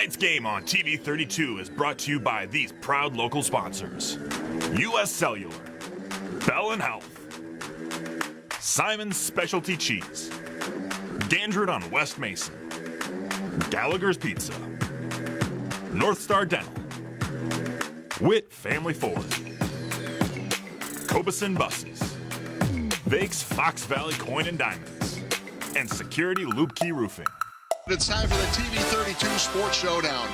Tonight's game on TV 32 is brought to you by these proud local sponsors: U.S. Cellular, Bell & Health, Simon's Specialty Cheese, Gandred on West Mason, Gallagher's Pizza, North Star Dental, Witt Family Ford, Cobeson Buses, Vake's Fox Valley Coin and Diamonds, and Security Loop Key Roofing. It's time for the TV 32 Sports Showdown.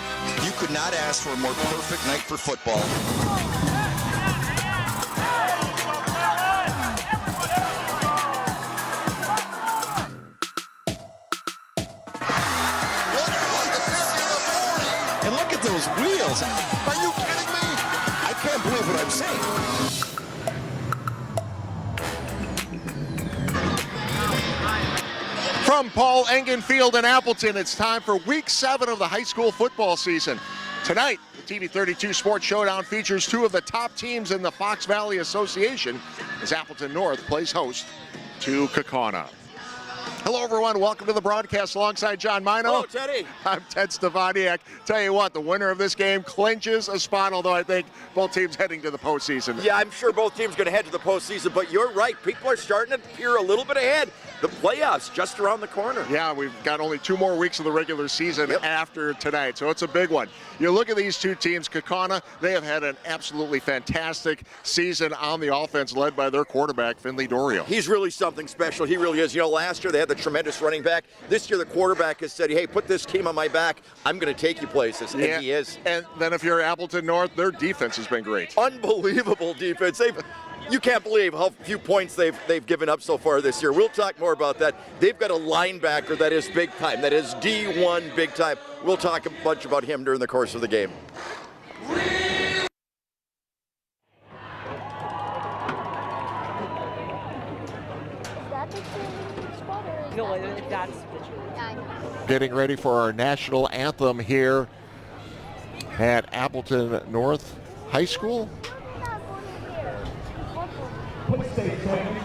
You could not ask for a more perfect night for football. And look at those wheels. Are you kidding me? I can't believe what I'm saying. From Paul Engen Field in Appleton, it's time for Week 7 of the high school football season. Tonight, the TV 32 Sports Showdown features two of the top teams in the Fox Valley Association as Appleton North plays host to Kaukauna. Hello, everyone. Welcome to the broadcast alongside John Mino. Hello, Teddy. I'm Ted Stevaniak. Tell you what, the winner of this game clinches a spot, although I think both teams heading to the postseason. Yeah, I'm sure both teams are going to head to the postseason, but you're right. People are starting to appear a little bit ahead. The playoffs just around the corner. Yeah, we've got only 2 more weeks of the regular season after tonight, so it's a big one. You look at these two teams, Kaukauna, they have had an absolutely fantastic season on the offense led by their quarterback, Finley Dorio. He's really something special. He really is. You know, last year they had the tremendous running back. This year the quarterback has said, hey, put this team on my back. I'm going to take you places, and he is. And then if you're Appleton North, their defense has been great. Unbelievable defense. You can't believe how few points they've given up so far this year. We'll talk more about that. They've got a linebacker that is big time, that is D1 big time. We'll talk a bunch about him during the course of the game. Getting ready for our national anthem here at Appleton North High School.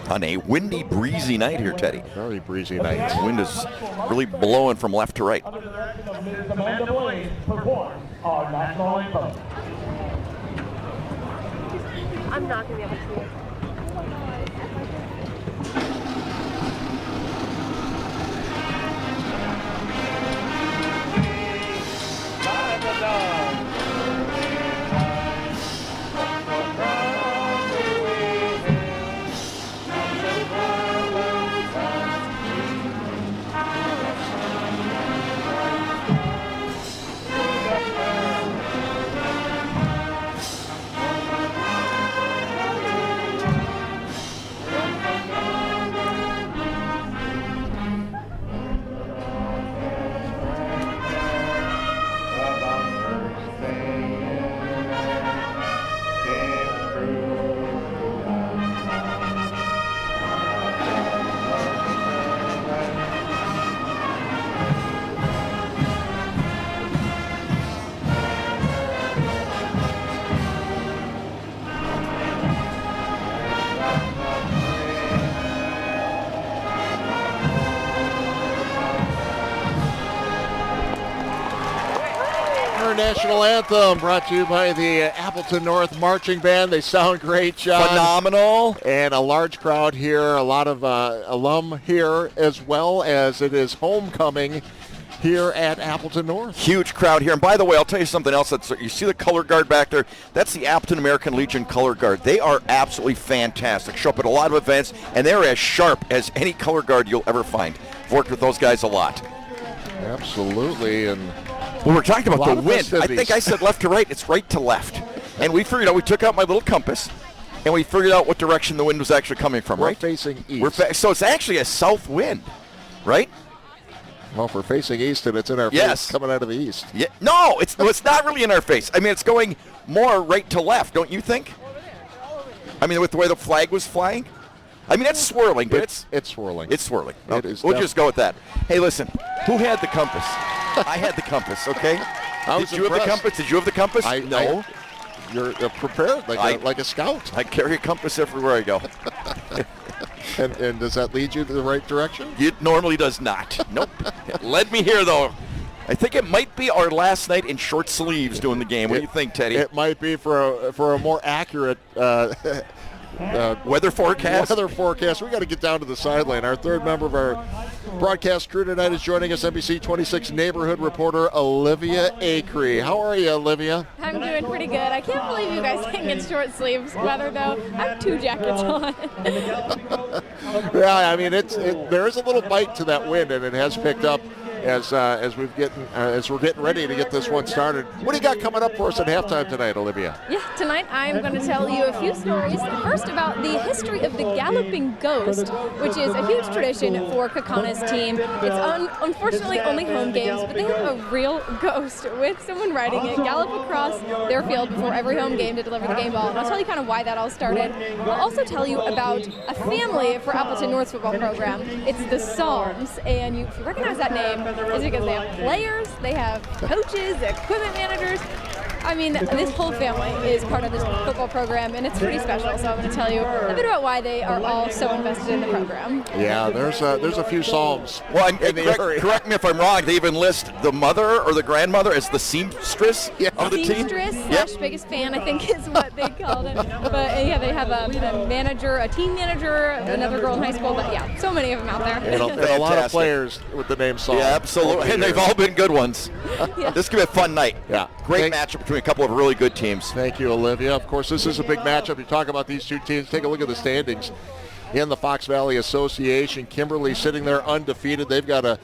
On a windy, breezy night here, Teddy. Very breezy night. The wind is really blowing from left to right. I'm not going to be able to see it. National anthem brought to you by the Appleton North Marching Band. They sound great, John. Phenomenal. And a large crowd here, a lot of alum here, as well as it is homecoming here at Appleton North. Huge crowd here. And by the way, I'll tell you something else. You see the color guard back there? That's the Appleton American Legion color guard. They are absolutely fantastic. Show up at a lot of events, and they're as sharp as any color guard you'll ever find. I've worked with those guys a lot. Absolutely. And well, we're talking about the wind. I think I said left to right. It's right to left. And we figured out, we took out my little compass, and we figured out what direction the wind was actually coming from, we're right? Facing east. So it's actually a south wind, right? Well, if we're facing east and it's in our face coming out of the east. Yeah. No, it's not really in our face. I mean, it's going more right to left, don't you think? I mean, with the way the flag was flying? I mean, it's swirling, but it's swirling. It's swirling. It is. We'll just go with that. Hey, listen, who had the compass? I had the compass, okay? Did you have the compass? Did you have the compass? No. You're prepared like a scout. I carry a compass everywhere I go. And does that lead you to the right direction? It normally does not. Nope. It led me here, though. I think it might be our last night in short sleeves doing the game. What do you think, Teddy? It might be for a more accurate weather forecast. Weather forecast. We got to get down to the sideline. Our third member of our broadcast crew tonight is joining us, NBC 26 neighborhood reporter Olivia Acree. How are you, Olivia? I'm doing pretty good. I can't believe you guys can't get short sleeves weather though. I have 2 jackets on. Yeah, I mean there is a little bite to that wind, and it has picked up as we're getting ready to get this one started. What do you got coming up for us at halftime tonight, Olivia? Yeah, tonight I'm going to tell you a few stories. First, about the history of the Galloping Ghost, which is a huge tradition for Kaukauna's team. It's unfortunately only home games, but they have a real ghost with someone riding it gallop across their field before every home game to deliver the game ball. And I'll tell you kind of why that all started. I'll also tell you about a family for Appleton North's football program. It's the Psalms, and if you recognize that name, it's because they have players, they have coaches, equipment managers. I mean, this whole family is part of this football program, and it's pretty special. So I'm going to tell you a bit about why they are all so invested in the program. Yeah, there's a few Psalms. Well, and correct me if I'm wrong. They even list the mother or the grandmother as the seamstress of the team. Seamstress / biggest fan, I think, is what they called it. But yeah, they have a manager, a team manager, another girl in high school. But yeah, so many of them out there. And a lot of players with the name Psalm. Yeah, absolutely, and they've all been good ones. Yeah. This could be a fun night. Yeah, great matchup between a couple of really good teams. Thank you, Olivia. Of course, this is a big matchup. You talk about these two teams. Take a look at the standings in the Fox Valley Association. Kimberly sitting there undefeated. They've got a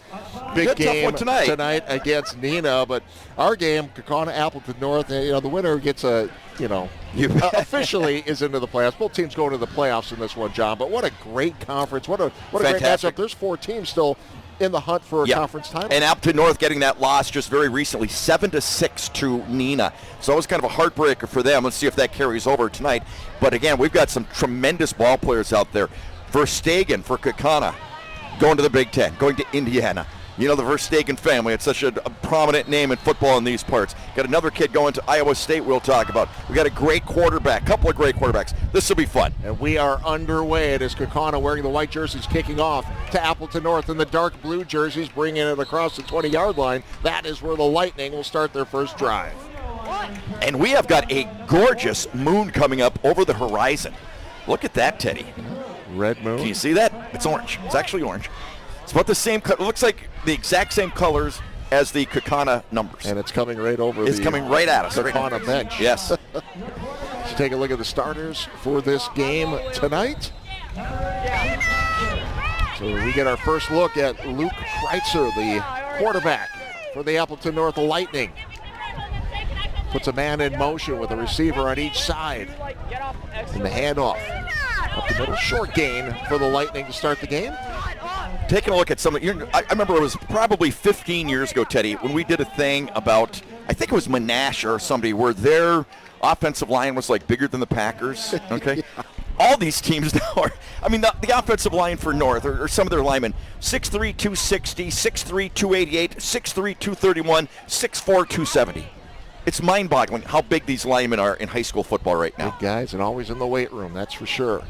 big game tonight against Neenah. But our game, Kaukauna, Appleton North, the winner gets officially is into the playoffs. Both teams going to the playoffs in this one, John. But what a great conference. What a great matchup. There's 4 teams still in the hunt for a conference title. And Appleton North getting that loss just very recently, 7-6 to Neenah. So it was kind of a heartbreaker for them. Let's see if that carries over tonight. But again, we've got some tremendous ball players out there. Verstegen for Kaukauna, going to the Big Ten, going to Indiana. You know, the Verstegen family, it's such a prominent name in football in these parts. Got another kid going to Iowa State we'll talk about. We got a great quarterback, couple of great quarterbacks. This will be fun. And we are underway. It is Kaukauna wearing the white jerseys kicking off to Appleton North, and the dark blue jerseys bringing it across the 20-yard line. That is where the Lightning will start their first drive. And we have got a gorgeous moon coming up over the horizon. Look at that, Teddy. Red moon. Can you see that? It's orange. It's actually orange. It's about the same color. It looks like the exact same colors as the Kaukauna numbers. And it's coming right over It's coming right at us. Kaukauna bench. Yes. Let's take a look at the starters for this game tonight. So we get our first look at Luke Kreitzer, the quarterback for the Appleton North Lightning. Puts a man in motion with a receiver on each side. And the handoff up the middle. Short gain for the Lightning to start the game. Taking a look at some, I remember it was probably 15 years ago, Teddy, when we did a thing about, I think it was Monash or somebody, where their offensive line was like bigger than the Packers, okay? Yeah. All these teams now are, the offensive line for North, or some of their linemen, 6'3", 260, 6'3", 288, 6'3", 231, 6'4", 270. It's mind-boggling how big these linemen are in high school football right now. Big guys and always in the weight room, that's for sure.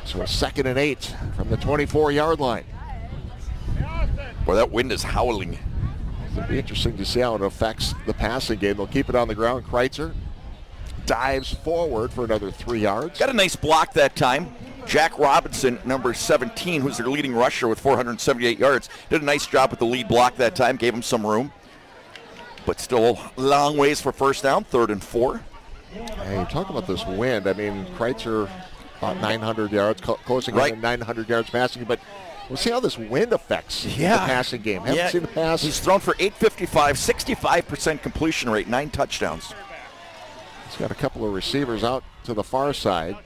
So a 2nd and 8 from the 24-yard line. Boy, that wind is howling. It'll be interesting to see how it affects the passing game. They'll keep it on the ground. Kreitzer dives forward for another 3 yards. Got a nice block that time. Jack Robinson, number 17, who's their leading rusher with 478 yards, did a nice job with the lead block that time, gave him some room. But still a long ways for first down, 3rd and 4. Hey, you talk about this wind. Kreitzer about 900 yards, closing in 900 yards passing, but we'll see how this wind affects the passing game. Haven't seen the pass. He's thrown for 855, 65% completion rate, 9 touchdowns. He's got a couple of receivers out to the far side.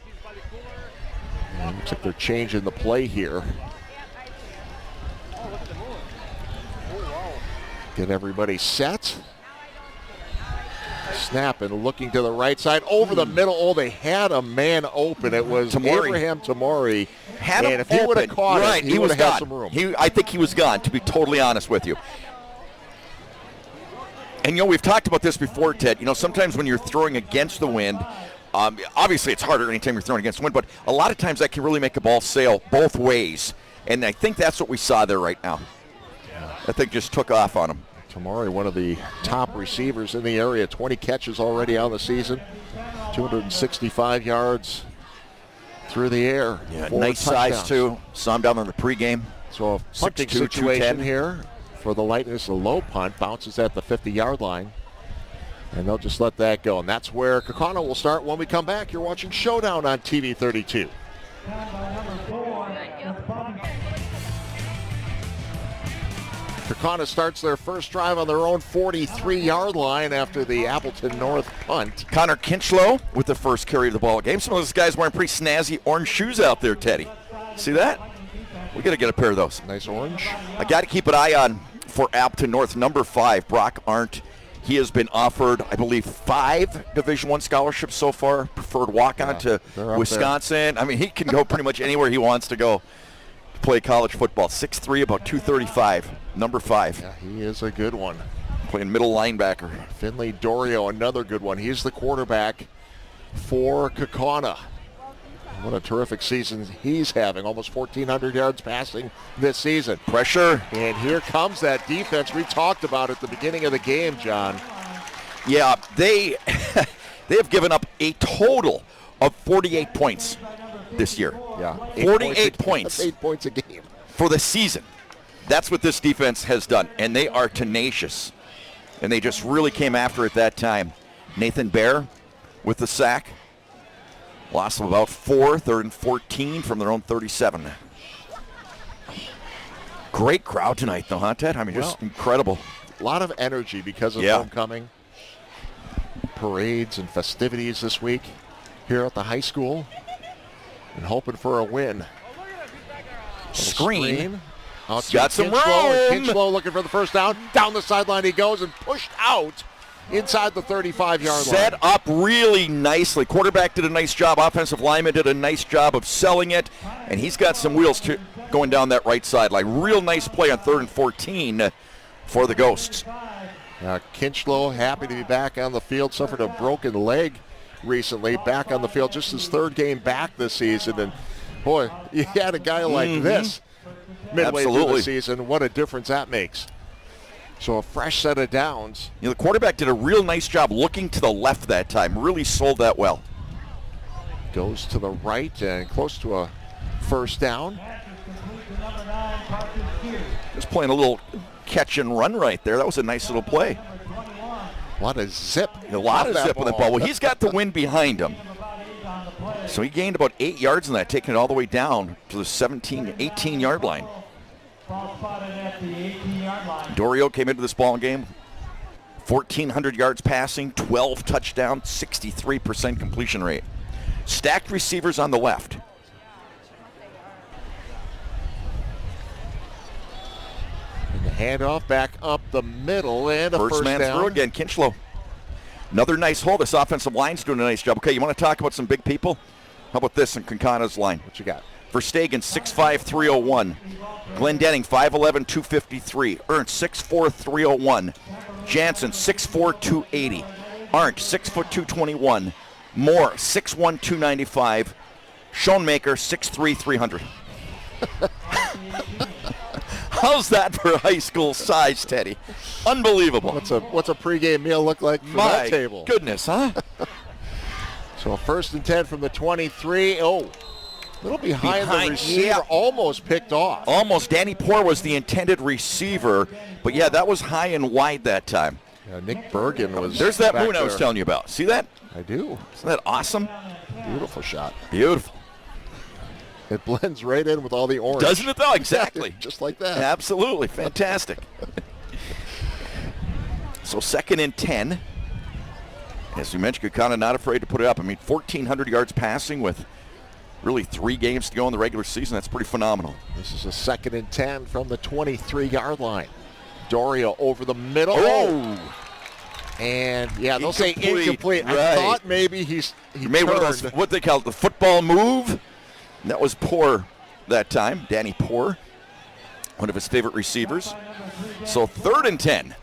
And looks like they're changing the play here. Get everybody set. Snap and looking to the right side, over the middle. Oh, they had a man open. It was Abraham Tamori. And if he would have caught it, he would have had some room. I think he was gone, to be totally honest with you. And, we've talked about this before, Ted. Sometimes when you're throwing against the wind, obviously it's harder anytime you're throwing against the wind, but a lot of times that can really make a ball sail both ways. And I think that's what we saw there right now. That thing just took off on him. Tamari, one of the top receivers in the area, 20 catches already on the season, 265 yards through the air. Yeah, nice size too. Saw him down on the pregame. So a punting 6'2", situation 210. here for the Lightners. A low punt, bounces at the 50-yard line. And they'll just let that go. And that's where Kaukauna will start when we come back. You're watching Showdown on TV 32. Kaukauna starts their first drive on their own 43-yard line after the Appleton North punt. Connor Kinchlow with the first carry of the ball game. Some of those guys wearing pretty snazzy orange shoes out there, Teddy. See that? We got to get a pair of those. Nice orange. I got to keep an eye on for Appleton North, number 5, Brock Arndt. He has been offered, I believe, 5 Division I scholarships so far, preferred walk-on to Wisconsin. There. I mean, he can go pretty much anywhere he wants to go to play college football. 6'3", about 235, number 5. Yeah, he is a good one. Playing middle linebacker. Finley Dorio, another good one. He's the quarterback for Kaukauna. What a terrific season he's having. Almost 1,400 yards passing this season. Pressure. And here comes that defense we talked about at the beginning of the game, John. Yeah, they have given up a total of 48 points this year. Yeah. 48 points. That's 8 points a game. For the season. That's what this defense has done. And they are tenacious. And they just really came after it that time. Nathan Bear with the sack. Loss of about 4, 3rd and 14 from their own 37. Great crowd tonight, though, huh, Ted? I mean, just incredible. A lot of energy because of homecoming. Parades and festivities this week here at the high school. And hoping for a win. Screen. Got some room. Kinchlow looking for the first down. Down the sideline he goes and pushed out inside the 35-yard line. Set up really nicely. Quarterback did a nice job. Offensive lineman did a nice job of selling it. And he's got some wheels going down that right sideline. Real nice play on 3rd and 14 for the Ghosts. Kinchlow happy to be back on the field. Suffered a broken leg recently. Back on the field. Just his 3rd game back this season. And, boy, you had a guy like this midway through the season. What a difference that makes. So a fresh set of downs. You know, the quarterback did a real nice job looking to the left that time. Really sold that well. Goes to the right and close to a first down. Just playing a little catch and run right there. That was a nice little play. A lot of zip. A lot of zip on that ball. Well, he's got the wind behind him. So he gained about 8 yards in that, taking it all the way down to the 18-yard line. Dorio came into this ball game 1,400 yards passing, 12 touchdowns, 63% completion rate. Stacked receivers on the left. And the handoff back up the middle and a first man down. Through again, Kinchlow. Another nice hole. This offensive line's doing a nice job. Okay, you want to talk about some big people? How about this in Kaukana's line? What you got? Verstegen, 6'5", 301. Glendenning, 5'11", 253. Ernst, 6'4", 301. Jansen, 6'4", 280. Arndt, 6', 221. Moore, 6'1", 295. Schoenmaker, 6'3", 300. How's that for high school size, Teddy? Unbelievable. What's a pregame meal look like for that table? My goodness, huh? So a 1st and 10 from the 23. Oh, a little behind the receiver. Yeah. Almost picked off. Almost. Danny Poore was the intended receiver. But, yeah, that was high and wide that time. Yeah, Nick Bergen was There's that back moon I was there. telling you about. See that? I do. Isn't that awesome? Beautiful shot. Beautiful. It blends right in with all the orange. Doesn't it, though? Exactly. Just like that. Absolutely. Fantastic. So 2nd and 10. As we mentioned, Kaukauna not afraid to put it up. I mean, 1,400 yards passing with really 3 games to go in the regular season. That's pretty phenomenal. This is a 2nd and 10 from the 23-yard line. Dorio over the middle. Oh! And, yeah, they'll say incomplete. Right. I thought maybe he made one of those, what they call it, the football move. And that was Poore that time, Danny Poore, one of his favorite receivers. So 3rd and 10.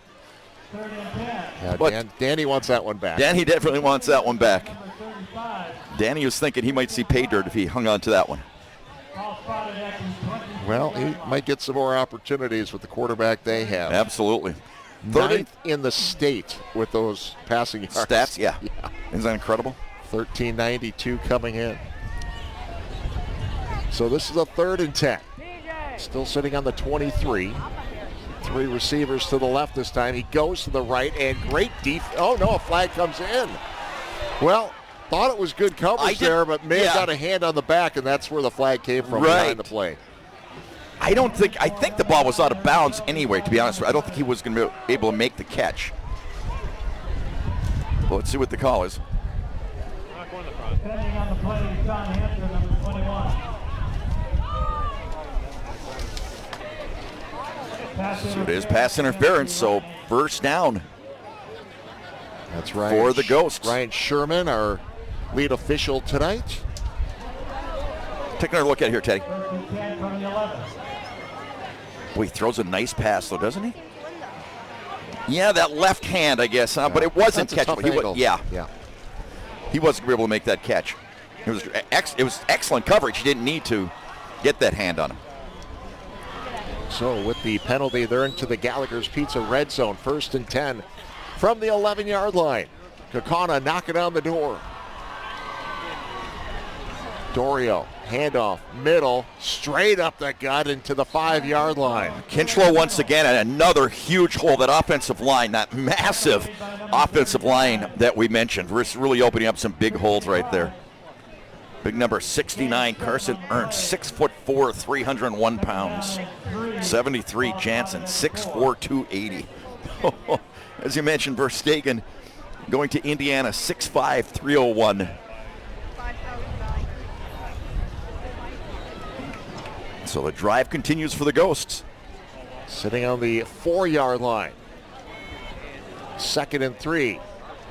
Yeah, Danny wants that one back. Danny definitely wants that one back. Danny was thinking he might see pay dirt if he hung on to that one. Well, he might get some more opportunities with the quarterback they have. Absolutely. Ninth in the state with those passing yards. Stats, yeah. Isn't that incredible? 1392 coming in. So this is a 3rd and 10. Still sitting on the 23. 3 receivers to the left this time. He goes to the right, and great defense. Oh, no, a flag comes in. Well, thought it was good coverage there, but may have got a hand on the back, and that's where the flag came from behind the play. I think the ball was out of bounds anyway, to be honest. I don't think he was going to be able to make the catch. Well, let's see what the call is. Depending on the play, John Hampton, number 21. So it is pass interference, so first down. That's right. For the Ghosts. Ryan Sherman, our lead official tonight. Take another look at it here, Teddy. Boy, he throws a nice pass, though, doesn't he? Yeah, that left hand, I guess, but it wasn't catchable. Yeah. He wasn't able to make that catch. It was excellent coverage. He didn't need to get that hand on him. So with the penalty, they're into the Gallagher's Pizza red zone. 1st and 10 from the 11-yard line. Kaukauna knocking on the door. Dorio, handoff, middle, straight up the gut into the 5-yard line. Kinchlow once again, and another huge hole. That offensive line, that massive offensive line that we mentioned. We're really opening up some big holes right there. Big number 69, Carson Ernst, 6'4", 301 pounds. 73, Jansen, 6'4", 280. As you mentioned, Verstegen going to Indiana, 6'5", 301. So the drive continues for the Ghosts. Sitting on the 4-yard line. 2nd and 3.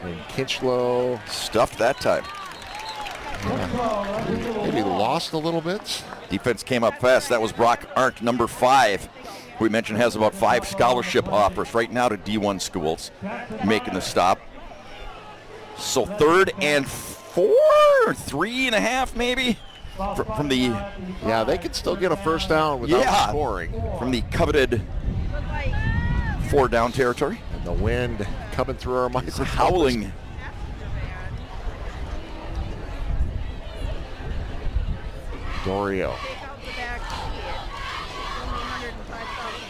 And Kinchlow stuffed that time. Maybe lost a little bit. Defense came up fast. That was Brock Arndt, number 5. Who we mentioned has about 5 scholarship offers right now to D1 schools, making the stop. So 3rd and 4, or 3.5 maybe, from the. Yeah, they could still get a first down without scoring. From the coveted 4-down territory. And the wind coming through our microphones. Howling. Dorio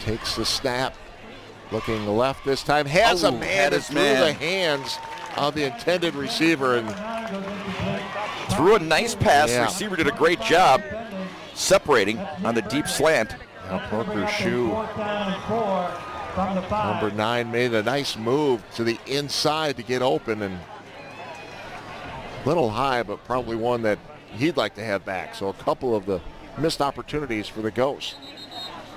takes the snap, looking left this time, has a man through the hands of the intended receiver and threw a nice pass. The receiver did a great job separating on the deep slant. Now Poker's shoe. Number 9 made a nice move to the inside to get open, and a little high, but probably one that he'd like to have back. So a couple of the missed opportunities for the Ghosts.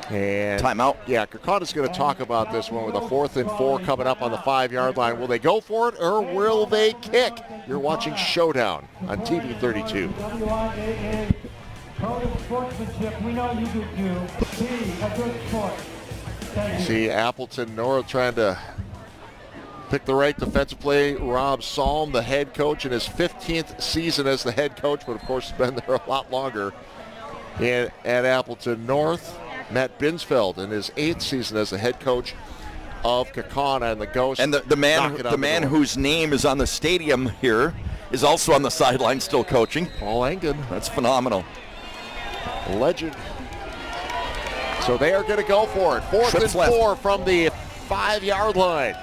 And timeout. Yeah, Kaukauna going to talk about this one with a 4th and 4 coming up on the 5-yard line. Will they go for it or will they kick? You're watching Showdown on TV 32. We know you do too. Be a good sport. See Appleton North trying to pick the right defensive play. Rob Salm, the head coach, in his 15th season as the head coach, but of course has been there a lot longer. And at Appleton North, Matt Binsfeld in his 8th season as the head coach of Kaukauna, and the Ghosts. And the man whose name is on the stadium here is also on the sideline still coaching. Paul Engen. That's phenomenal. Legend. So they are going to go for it. 4th and 4 from the 5-yard line.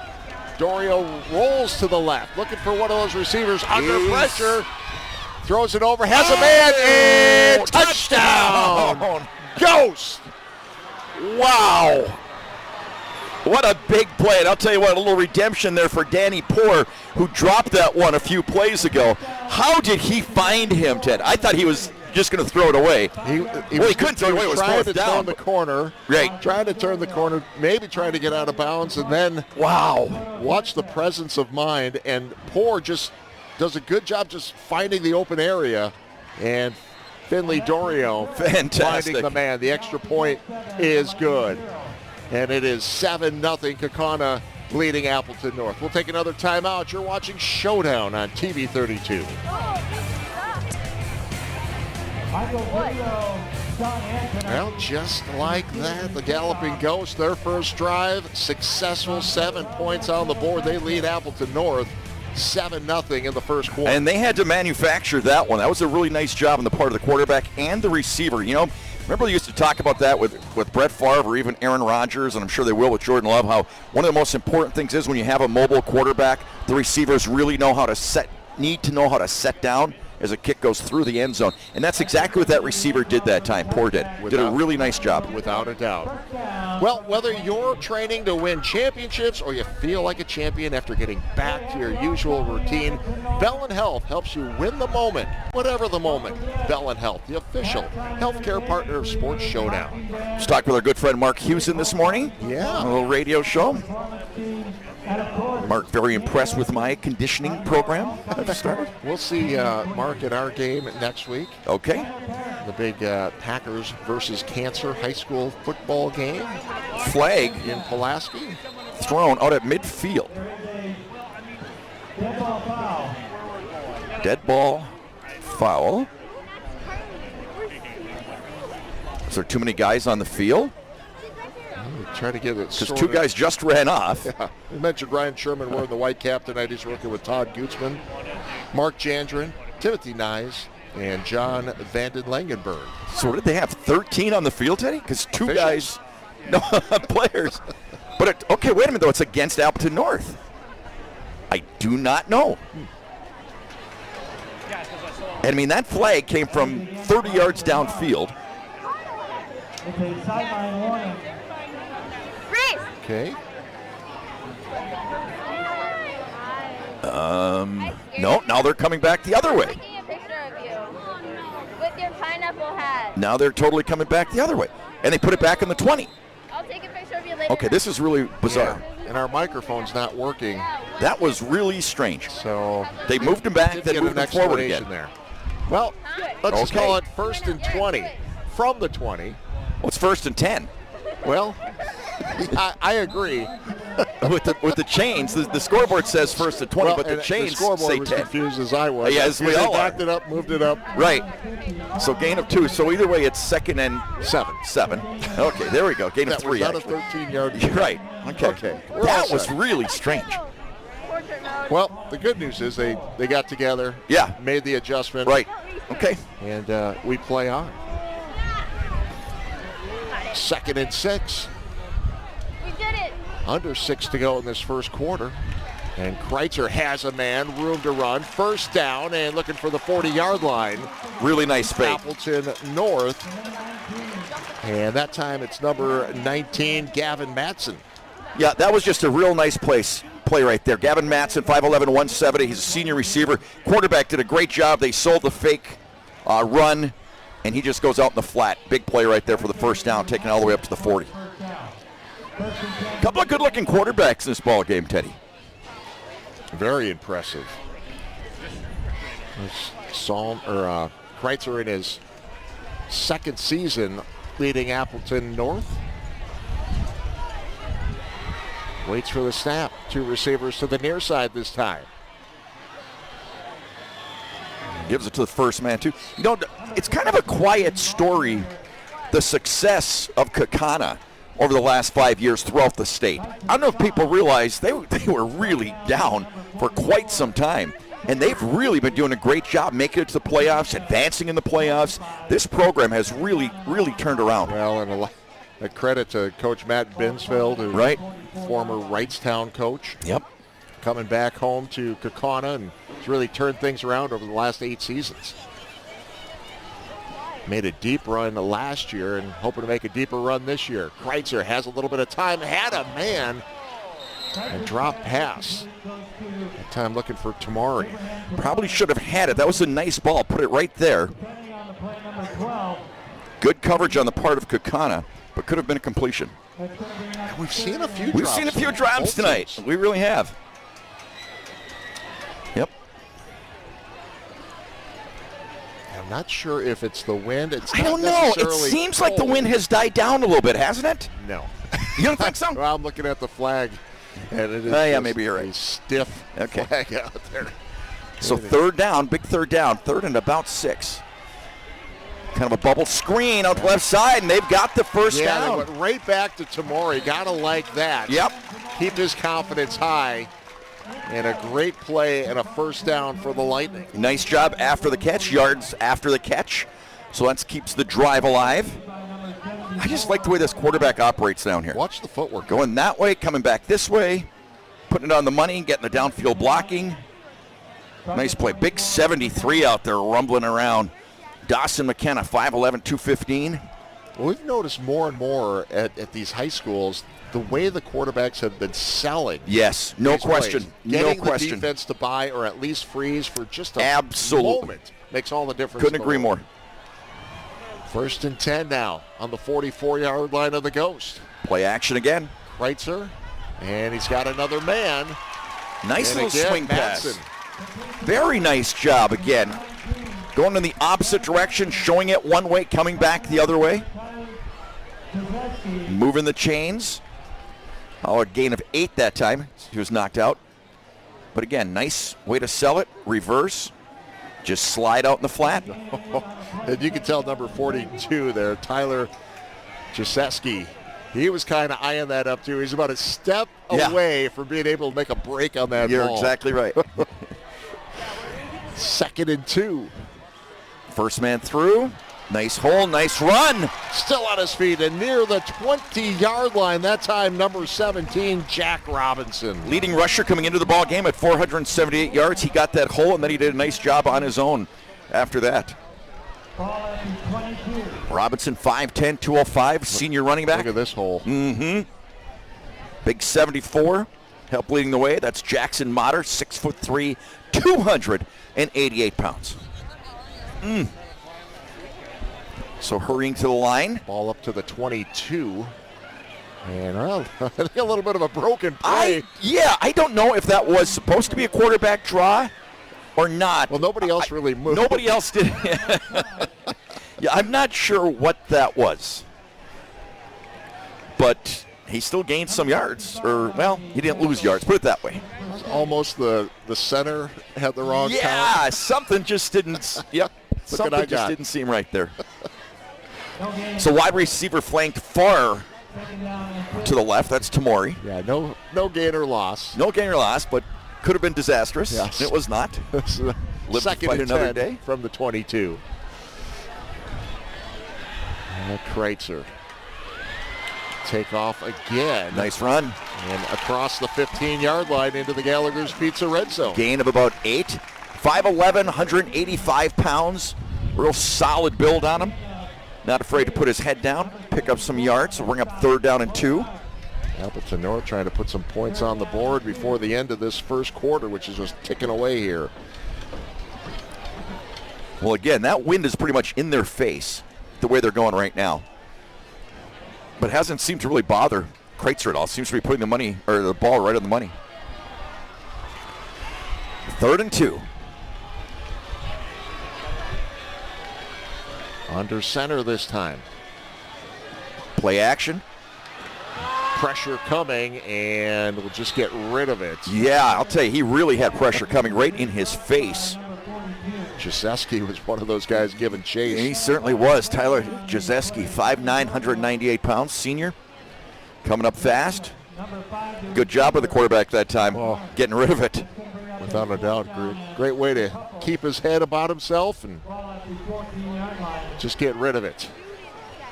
Dorio rolls to the left, looking for one of those receivers under pressure. Throws it over, has a man, and touchdown! Ghost! Wow. What a big play. And I'll tell you what, a little redemption there for Danny Poor, who dropped that one a few plays ago. How did he find him, Ted? I thought he was just going to throw it away. He couldn't throw it away. It was trying to down. turn the corner. Right. Trying to turn the corner, maybe trying to get out of bounds, and then watch the presence of mind. And Poor just does a good job just finding the open area. And Finley Dorio finding the man. The extra point is good. And it is 7-0 Kaukauna leading Appleton North. We'll take another timeout. You're watching Showdown on TV 32. Michael Video Well, just like that, the Galloping Ghost, their first drive, successful, 7 points on the board. They lead Appleton North 7-0 in the first quarter. And they had to manufacture that one. That was a really nice job on the part of the quarterback and the receiver. You know, remember they used to talk about that with Brett Favre or even Aaron Rodgers, and I'm sure they will with Jordan Love, how one of the most important things is when you have a mobile quarterback, the receivers really know how to need to know how to set down as a kick goes through the end zone. And that's exactly what that receiver did that time. Poor did a really nice job. Without a doubt. Well, whether you're training to win championships or you feel like a champion after getting back to your usual routine, Bell & Health helps you win the moment, whatever the moment. Bell & Health, the official healthcare partner of Sports Showdown. Let's talk with our good friend Mark Hewson this morning. Yeah. A little radio show. Mark, very impressed with my conditioning program I've started. We'll see Mark at our game next week. Okay. The big Packers versus Cancer high school football game. Flag in Pulaski. Thrown out at midfield. Dead ball foul. Is there too many guys on the field? Try to get it because two guys just ran off. Yeah. We mentioned Ryan Sherman wearing the white cap tonight. He's working with Todd Gutzman, Mark Jandrin, Timothy Nyes, and John Vanden Langenberg. So what did they have, 13 on the field, Teddy? Because two guys, no players. But okay, wait a minute though. It's against Appleton North. I do not know. And I mean that flag came from 30 yards downfield. Okay, sideline warning. Okay. No, now they're coming back the other way. Taking a picture of you with your pineapple hat. Now they're totally coming back the other way. And they put it back in the 20. I'll take a picture of you later. Okay, this is really bizarre. Yeah. And our microphone's not working. That was really strange. So they moved him back, then moved him forward again. There. Well, let's just call it 1st and 20 from the 20. Well, it's 1st and 10. Well, I agree. with the chains, the scoreboard says 1st and 20, but the chains the scoreboard say was 10. confused as I was. Yes, we all backed it up, moved it up. Right. So gain of 2. So either way, it's 2nd and 7. Okay, there we go. Gain of 3. That was not a 13-yard. You're right. Okay. That was really strange. Well, the good news is they got together. Yeah. Made the adjustment. Right. Okay. And we play on. 2nd and 6. We did it. Under 6 to go in this first quarter. And Kreitzer has a man, room to run. 1st down and looking for the 40-yard line. Really nice fake. Appleton North. And that time it's number 19, Gavin Matson. Yeah, that was just a real nice play right there. Gavin Matson, 5'11", 170. He's a senior receiver. Quarterback did a great job. They sold the fake run, and he just goes out in the flat. Big play right there for the 1st down, taking it all the way up to the 40. A couple of good-looking quarterbacks in this ball game, Teddy. Very impressive. Kreitzer in his 2nd season leading Appleton North. Waits for the snap. 2 receivers to the near side this time. Gives it to the first man, too. You know, it's kind of a quiet story, the success of Kaukauna over the last 5 years throughout the state. I don't know if people realize they were really down for quite some time, and they've really been doing a great job making it to the playoffs, advancing in the playoffs. This program has really, really turned around. Well, and a credit to Coach Matt Binsfeld, who's former Wrightstown coach. Yep. Coming back home to Kaukauna and has really turned things around over the last 8 seasons. Made a deep run last year and hoping to make a deeper run this year. Kreitzer has a little bit of time, had a man, and drop pass. That time looking for Tamari. Probably should have had it. That was a nice ball. Put it right there. Good coverage on the part of Kaukauna, but could have been a completion. We've seen a few drops. We've seen a few drops tonight. We really have. Yep. I'm not sure if it's the wind. I don't know. It seems like the wind has died down a little bit, hasn't it? No. You don't think so? Well, I'm looking at the flag, and it is yeah, maybe you're right. A stiff flag out there. So 3rd down, big 3rd down, 3rd and about 6. Kind of a bubble screen out the left side, and they've got the first Yeah, down. they went right back to Tamori. Got to like that. Yep. Keep his confidence high. And a great play and a first down for the Lightning. Nice job after the catch, yards after the catch. So that keeps the drive alive. I just like the way this quarterback operates down here. Watch the footwork. Going that way, coming back this way, putting it on the money, getting the downfield blocking. Nice play. Big 73 out there rumbling around. Dawson McKenna, 5'11", 215. Well, we've noticed more and more at these high schools the way the quarterbacks have been selling. Yes, no these question. plays. No Getting question. the defense to buy or at least freeze for just a Absolutely. moment makes all the difference. Couldn't agree more. 1st and 10 now on the 44-yard line of the Ghost. Play action again. Kreitzer, and he's got another man. Nice And little again, swing pass. Madsen. Very nice job again. Going in the opposite direction, showing it one way, coming back the other way. Moving the chains. Oh, a gain of 8 that time. He was knocked out. But again, nice way to sell it. Reverse. Just slide out in the flat. And you can tell number 42 there, Tyler Jaseski. He was kind of eyeing that up too. He's about a step away from being able to make a break on that You're ball. exactly right. 2nd and 2. First man through. Nice hole, nice run. Still on his feet and near the 20-yard line. That time, number 17, Jack Robinson. Leading rusher coming into the ball game at 478 yards. He got that hole, and then he did a nice job on his own after that. Robinson, 5'10", 205, senior running back. Look at this hole. Big 74, help leading the way. That's Jackson Motter, 6'3", 288 pounds. So hurrying to the line. Ball up to the 22. And well, I think a little bit of a broken play. I don't know if that was supposed to be a quarterback draw or not. Well, nobody else really moved. Nobody else did. Yeah, I'm not sure what that was. But he still gained some yards. Or, well, he didn't lose yards. Put it that way. Almost the center had the wrong count. Yeah, something just didn't. Yep. Something just didn't seem right there. So wide receiver flanked far to the left. That's Tamori. Yeah, no gain or loss. No gain or loss, but could have been disastrous. Yes. It was not. Live to 2nd fight and another 10 day. from the 22. Kreitzer. Take off again. Nice run. And across the 15-yard line into the Gallagher's Pizza red zone. Gain of about 8. 5'11", 185 pounds. Real solid build on him. Not afraid to put his head down, pick up some yards. So bring up 3rd down and 2. Appleton North trying to put some points on the board before the end of this first quarter, which is just ticking away here. Well, again, that wind is pretty much in their face, the way they're going right now. But hasn't seemed to really bother Kreitzer at all. Seems to be putting the ball right on the money. 3rd and 2. Under center this time. Play action. Pressure coming, and we'll just get rid of it. Yeah, I'll tell you, he really had pressure coming right in his face. Jaseski was one of those guys giving chase. He certainly was. Tyler Jaseski, 5'9", 198 pounds, senior. Coming up fast. Good job with the quarterback that time, getting rid of it. Without a doubt, great way to keep his head about himself and just get rid of it.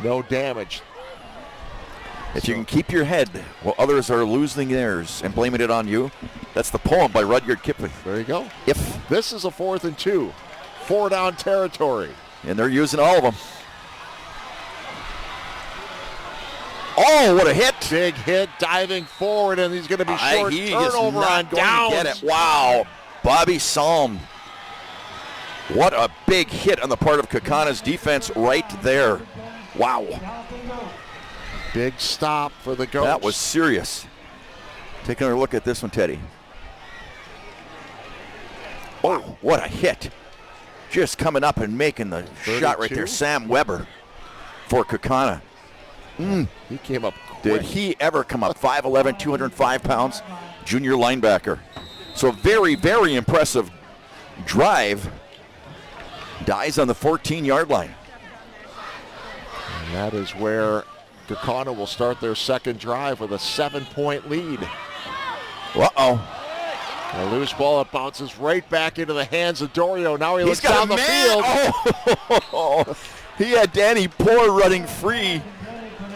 No damage. If you can keep your head while others are losing theirs and blaming it on you, that's the poem by Rudyard Kipling. There you go. If. This is a 4th and 2. 4-down territory. And they're using all of them. Oh, what a hit. Big hit, diving forward, and he's going to be short. He is Turnover not on going downs. to get it. Wow. Bobby Salm. What a big hit on the part of Kaukauna's defense right there. Wow. Big stop for the Ghosts. That was serious. Take another look at this one, Teddy. Oh, what a hit. Just coming up and making the 32. shot right there. Sam Weber for Kaukauna. He came up quick. Did he ever come up? 5'11", 205 pounds, junior linebacker. So very, very impressive drive. Dies on the 14-yard line. And that is where Kaukauna will start their second drive with a 7-point lead. Uh-oh. A loose ball, it bounces right back into the hands of Dorio. Now he looks down the field. Oh, he had Danny Poor running free.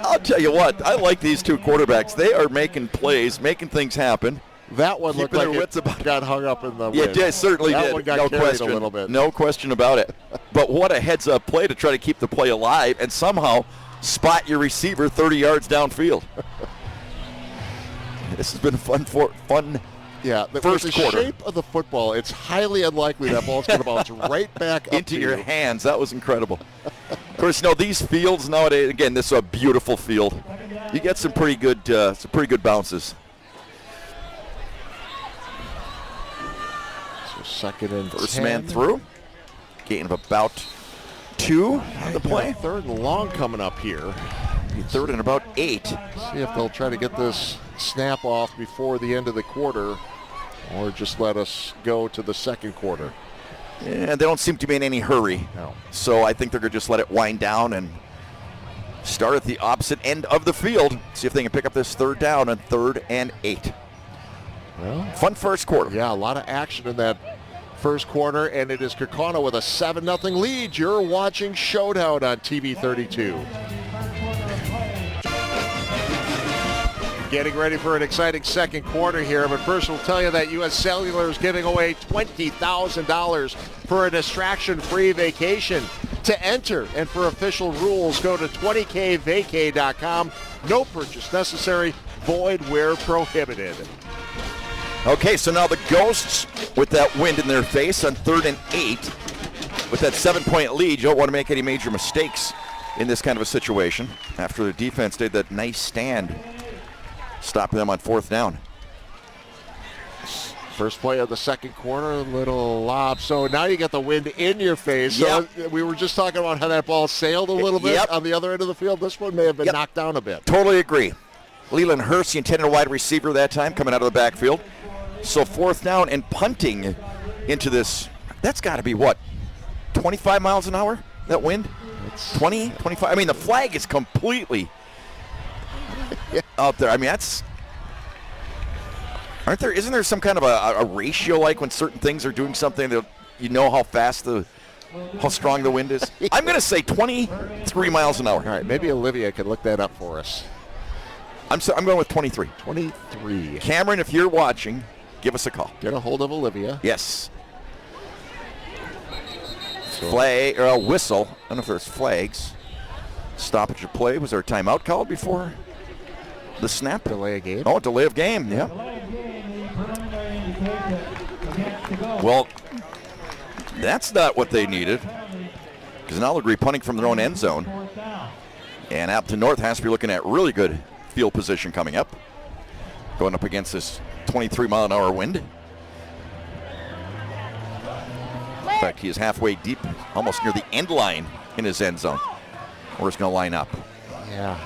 I'll tell you what, I like these two quarterbacks. They are making plays, making things happen. That one looked like it got hung up in the wind. Yeah, it certainly that did. One got no carried question. A little bit. No question about it. But what a heads-up play to try to keep the play alive and somehow spot your receiver 30 yards downfield. This has been fun. Yeah, first the quarter. shape of the football, it's highly unlikely that ball's going to bounce right back up into your you. hands. That was incredible. Of course, these fields nowadays. Again, this is a beautiful field. You get some pretty good bounces. So second and First 10. man through. Gain of about 2 on the play. Third and long coming up here. Third and about 8. See if they'll try to get this snap off before the end of the quarter, or just let us go to the second quarter. Yeah, they don't seem to be in any hurry. No. So I think they're going to just let it wind down and start at the opposite end of the field. See if they can pick up this third down on 3rd and 8. Well, fun first quarter. Yeah, a lot of action in that first quarter, and it is Kaukauna with a 7-0 lead. You're watching Showdown on TV 32. Getting ready for an exciting second quarter here, but first we'll tell you that U.S. Cellular is giving away $20,000 for a distraction-free vacation. To enter and for official rules, go to 20kvacay.com. No purchase necessary, void where prohibited. Okay, so now the Ghosts with that wind in their face on 3rd and 8. With that 7-point lead, you don't want to make any major mistakes in this kind of a situation after the defense did that nice stand, stopping them on 4th down. First play of the second quarter, a little lob. So now you get the wind in your face. Yep. So we were just talking about how that ball sailed a little bit on the other end of the field. This one may have been knocked down a bit. Totally agree. Leland Hurst, the intended wide receiver that time, coming out of the backfield. So 4th down and punting into this. That's got to be, 25 miles an hour, that wind? 20, 25? I mean, the flag is completely out there. I mean, isn't there some kind of a ratio, like when certain things are doing something that you know how strong the wind is? I'm going to say 23 miles an hour. All right, maybe Olivia can look that up for us. I'm going with 23. 23. Cameron, if you're watching, give us a call. Get a hold of Olivia. Yes. Flag or a whistle. I don't know if there's flags. Stoppage of play. Was there a timeout called before the snap? Delay of game. Oh, delay of game. Yeah. Well, that's not what they needed, because now they'll be punting from their own end zone. And Appleton North has to be looking at really good field position coming up, going up against this 23-mile-an-hour wind. In fact, he is halfway deep, almost near the end line in his end zone, where it's going to line up. Yeah.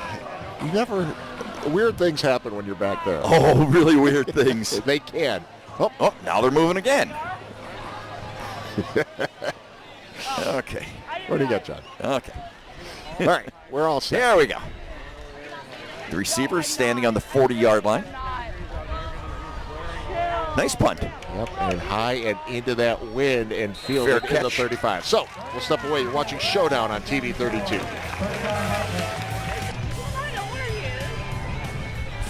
Weird things happen when you're back there. Oh, really weird things. They can. Oh, now they're moving again. Okay. What do you got, John? Okay. All right, we're all set. There we go. The receiver standing on the 40-yard line. Nice punt. Yep, and high and into that wind and fielded in the 35. So, we'll step away. You're watching Showdown on TV 32.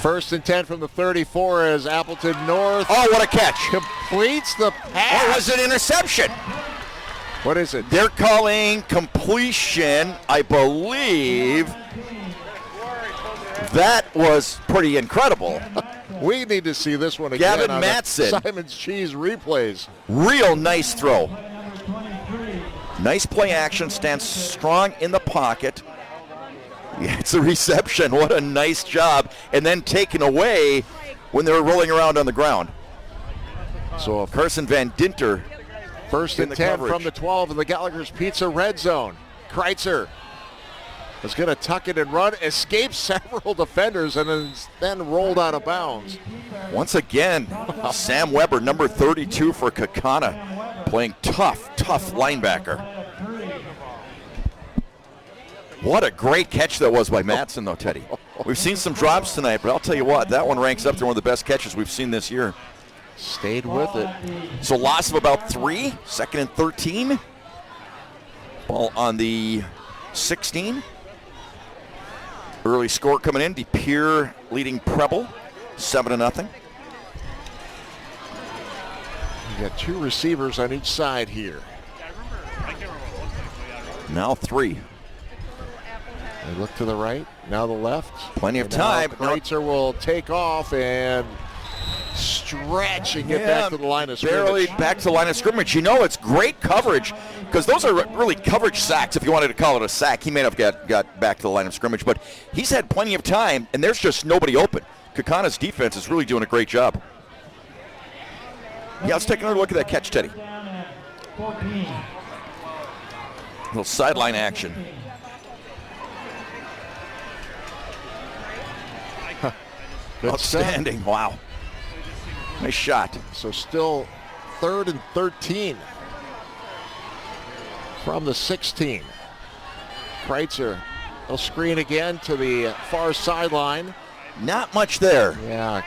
First and 10 from the 34 as Appleton North. Oh, what a catch. Completes the pass. Or was it interception? What is it? They're calling completion, I believe. That was pretty incredible. We need to see this one again. Gavin on Matson. Simon's Cheese replays. Real nice throw. Nice play action, stands strong in the pocket. Yeah, it's a reception. What a nice job. And then taken away when they were rolling around on the ground. So Carson Van Dinter. First and 10 from the 12 in the Gallagher's Pizza red zone. Kreitzer is going to tuck it and run, escapes several defenders, and then rolled out of bounds. Once again, Sam Weber, number 32 for Kaukauna, playing tough linebacker. What a great catch that was by Matson, though, Teddy. We've seen some drops tonight, but I'll tell you what, that one ranks up to one of the best catches we've seen this year. Stayed with it. So loss of about 3, 2nd and 13. Ball on the 16. Early score coming in. DePere leading Preble, 7-0. You got 2 receivers on each side here. Now 3. They look to the right, now the left. Plenty of And now time. Kreitzer will take off and stretch and get back to the line of scrimmage. Barely back to the line of scrimmage. You know, it's great coverage because those are really coverage sacks, if you wanted to call it a sack. He may have got back to the line of scrimmage, but he's had plenty of time, and there's just nobody open. Kaukana's defense is really doing a great job. Yeah, let's take another look at that catch, Teddy. Little sideline action. Outstanding. Wow. Nice shot. So still 3rd and 13 from the 16. Kreitzer will screen again to the far sideline. Not much there. Yeah.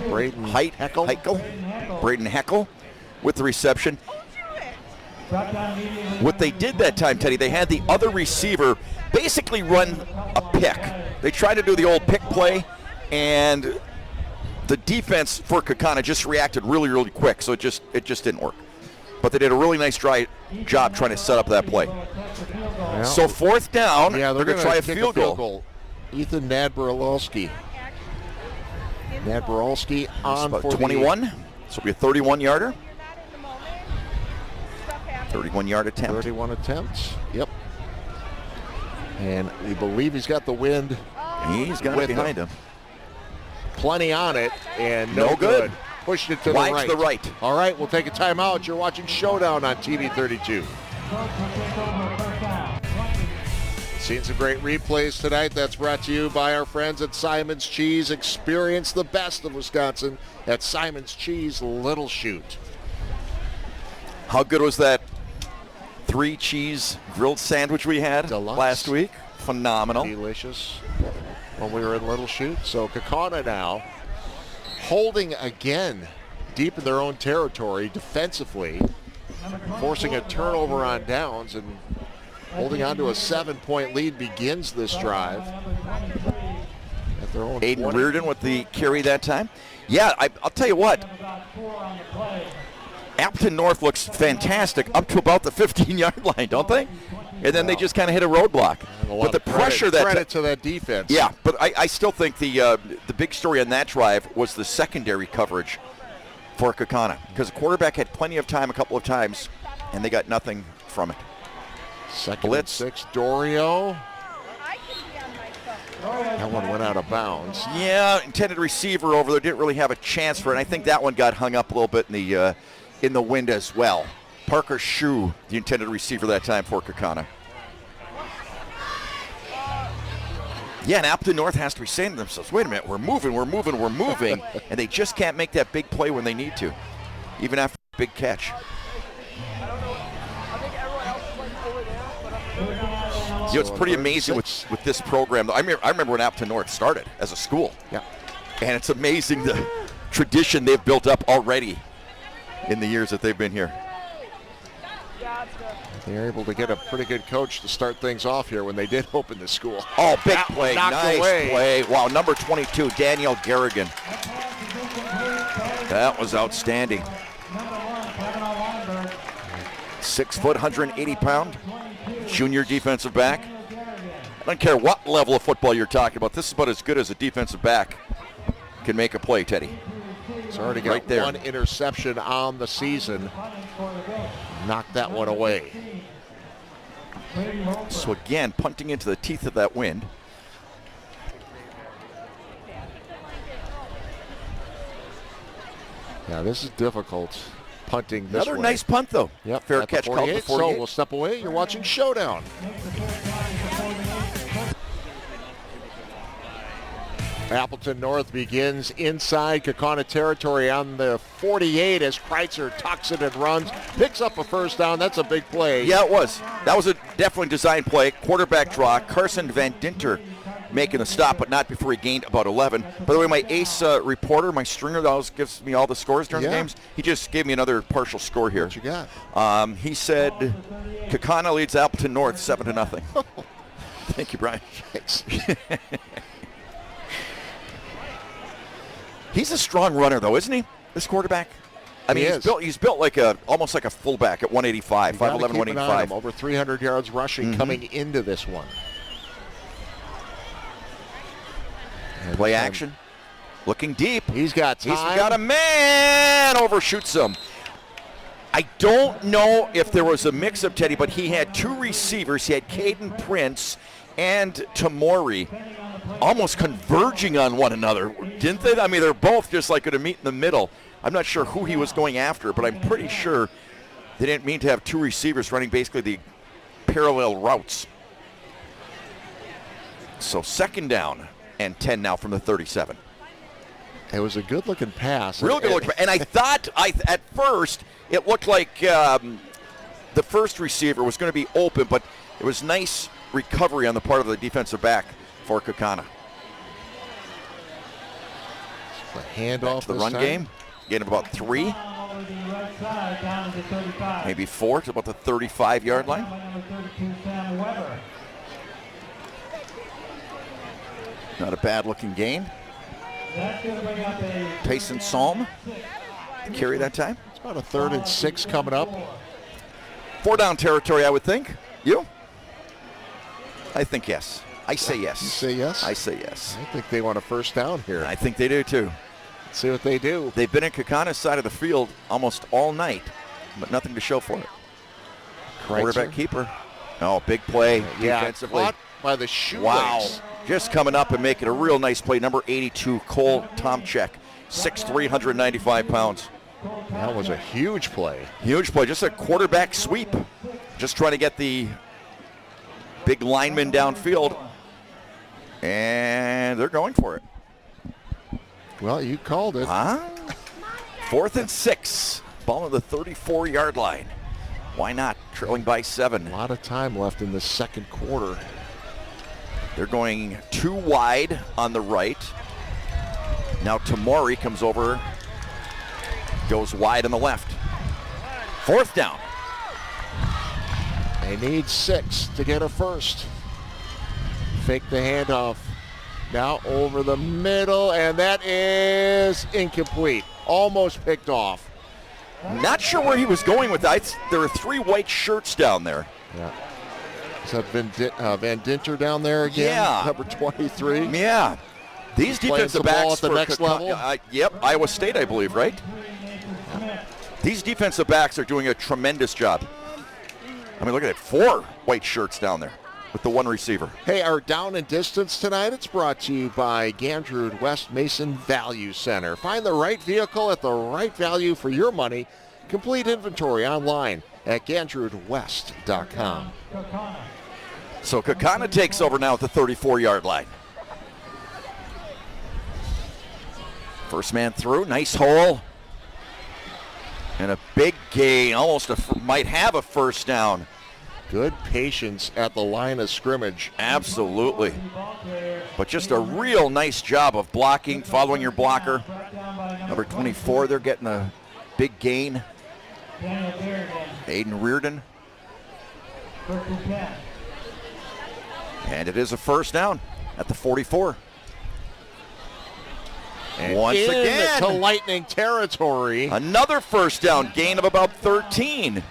Braden Braden Heckel with the reception. What they did that time, Teddy, they had the other receiver basically run a pick. They tried to do the old pick play, and the defense for Kaukauna just reacted really, really quick, so it just didn't work. But they did a really nice job trying to set up that play. Yeah. So 4th down, yeah, they're going to try a field goal. Ethan Nadborolski. Nadborolski on about for 21. This will be a 31-yarder. 31-yard attempt. 31 attempts. Yep. And we believe he's got the wind. He's got it behind him. Plenty on it, and no good. Pushed it to Wide the right. to the right. All right, we'll take a timeout. You're watching Showdown on TV 32. Seen some great replays tonight. That's brought to you by our friends at Simon's Cheese. Experience the best of Wisconsin at Simon's Cheese Little Chute. How good was that 3-cheese grilled sandwich we had Deluxe. last week? Phenomenal. Delicious when we were in Little Chute. So Kaukauna now holding again deep in their own territory defensively, forcing a turnover on downs, and holding on to a 7-point lead begins this drive at their own Aiden 20. Reardon with the carry that time. Yeah, I'll tell you what. Appleton North looks fantastic up to about the 15-yard line, don't they? And then they just kind of hit a roadblock. But the pressure credit to that defense. Yeah, but I still think the big story on that drive was the secondary coverage for Kaukauna, because the quarterback had plenty of time a couple of times, and they got nothing from it. Second Blitz. and 6, Dorio. That one went out of bounds. Yeah, intended receiver over there, didn't really have a chance for it. And I think that one got hung up a little bit in the wind as well. Parker Shue, the intended receiver that time for Kaukauna. Yeah, and Appleton North has to be saying to themselves, wait a minute, we're moving, and they just can't make that big play when they need to, even after a big catch. You know, it's pretty amazing with this program. I remember when Appleton North started as a school. Yeah. And it's amazing the tradition they've built up already in the years that they've been here. They're able to get a pretty good coach to start things off here when they did open the school. Oh, big play. Nice away. play. Wow, number 22, Daniel Garrigan. That was outstanding. 6 foot, 180 pound, junior defensive back. I don't care what level of football you're talking about. This is about as good as a defensive back can make a play, Teddy. He's already got Right there. one interception on the season. Knocked that one away. So again, punting into the teeth of that wind. Yeah, this is difficult. Punting this Another way. nice punt, though. Yep, Fair at the catch called 48, the 48. So we'll step away. You're watching Showdown. Appleton North begins inside Kaukauna territory on the 48 as Kreitzer tucks it and runs, picks up a first down. That's a big play. Yeah, it was. That was a definitely designed play. Quarterback draw. Carson Van Dinter making the stop, but not before he gained about 11. By the way, my ace reporter, my stringer that always gives me all the scores during the games, he just gave me another partial score here. What you got? He said Kaukauna leads Appleton North 7-0. Thank you, Brian. Thanks. He's a strong runner, though, isn't he? This quarterback. I mean, he's built like almost like a fullback at 185, 5'11", 185. Over 300 yards rushing coming into this one. Play action. Looking deep. He's got time. He's got a man. Overshoots him. I don't know if there was a mix-up, Teddy, but he had two receivers. He had Caden Prince and Tamori almost converging on one another, didn't they? I mean, they're both just like going to meet in the middle. I'm not sure who he was going after, but I'm pretty sure they didn't mean to have two receivers running basically the parallel routes. So 2nd down and 10 now from the 37. It was a good-looking pass. Real good-looking pass. And I thought, at first, it looked like the first receiver was going to be open, but it was nice recovery on the part of the defensive back for Kaukauna. The handoff to the run game. Gain of about 3. Maybe 4 to about the 35-yard line. Not a bad-looking gain. Payson Psalm carry that time. It's about a 3rd and 6 coming up. 4-down territory, I would think. You? I think yes. I say yes. You say yes? I say yes. I think they want a first down here. I think they do too. Let's see what they do. They've been in Kaukana's side of the field almost all night, but nothing to show for it. Quarterback keeper. Oh, big play defensively. Caught by the shoelace. Wow. Just coming up and making a real nice play. Number 82, Cole Tomczyk, 6'3", 195 pounds. That was a huge play. Huge play. Just a quarterback sweep. Just trying to get the big lineman downfield. And they're going for it. Well, you called it. 4th and 6. Ball on the 34-yard line. Why not? Trailing by 7. A lot of time left in the 2nd quarter. They're going 2 wide on the right. Now Tamori comes over, goes wide on the left. 4th down. They need 6 to get a first. Fake the handoff. Now over the middle, and that is incomplete. Almost picked off. Not sure where he was going with that. There are 3 white shirts down there. Yeah. Is that Van Dinter down there again? Yeah. Number 23? Yeah. These defensive backs at the next level? Yep, Iowa State, I believe, right? These defensive backs are doing a tremendous job. I mean, look at it. 4 white shirts down there with the 1 receiver. Hey, our Down and Distance tonight, it's brought to you by Gandrud West Mason Value Center. Find the right vehicle at the right value for your money. Complete inventory online at gandrudwest.com. So Kaukauna takes over now at the 34-yard line. First man through, nice hole. And a big gain, almost might have a first down. Good patience at the line of scrimmage. Absolutely. But just a real nice job of blocking, following your blocker. Number 24, they're getting a big gain. Aiden Reardon. And it is a first down at the 44. And once again to Lightning territory. Another first down, gain of about 13.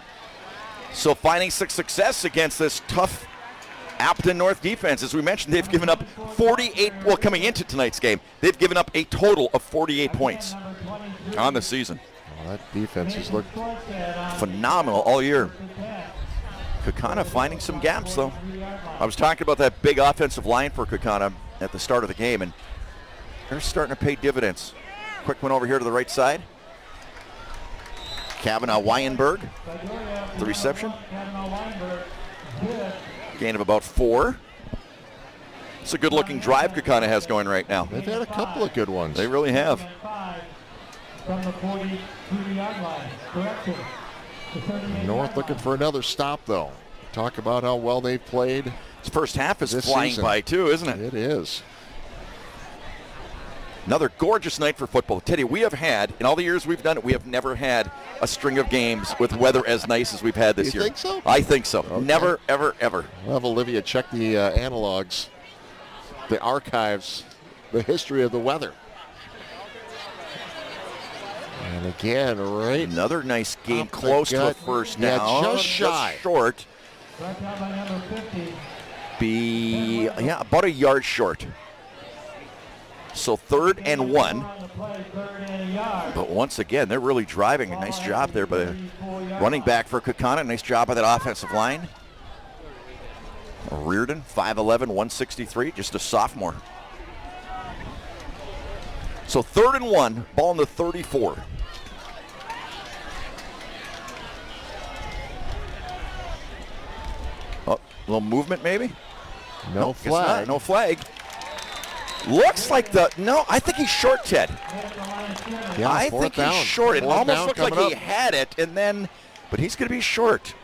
So finding success against this tough Appleton North defense. As we mentioned, they've given up 48, well, coming into tonight's game, they've given up a total of 48 points on the season. Well, that defense has looked phenomenal all year. Kaukauna finding some gaps, though. I was talking about that big offensive line for Kaukauna at the start of the game, and they're starting to pay dividends. Quick one over here to the right side. Kavanaugh Weinberg, the reception. Gain of about 4. It's a good-looking drive Kaukauna has going right now. They've had a couple of good ones. They really have. From the 42-yard line. Correction. The 38 North looking for another stop, though. Talk about how well they've played. This first half is This flying season. by, too, isn't it? It is. Another gorgeous night for football. Teddy, we have had, in all the years we've done it, we have never had a string of games with weather as nice as we've had this You year. think so? I think so. Okay. Never, ever, ever. We'll have Olivia check the analogs, the archives, the history of the weather. And again, right. Another nice game, Up the close to a gut. first Yeah, down. just shy. Short. Brought down by number 50. About a yard short. So 3rd and 1. On the play, 3rd and a yard. But once again, they're really driving. A nice job there by the running back for Kaukauna. Nice job by that offensive line. Reardon, 5'11", 163, just a sophomore. So 3rd and 1, ball in the 34. Oh, a little movement maybe? No Guess flag. not, no flag. Looks like I think he's short, Ted. Yeah, I fourth think down. he's short. It Fourth almost down looked like coming he up. had it, but he's going to be short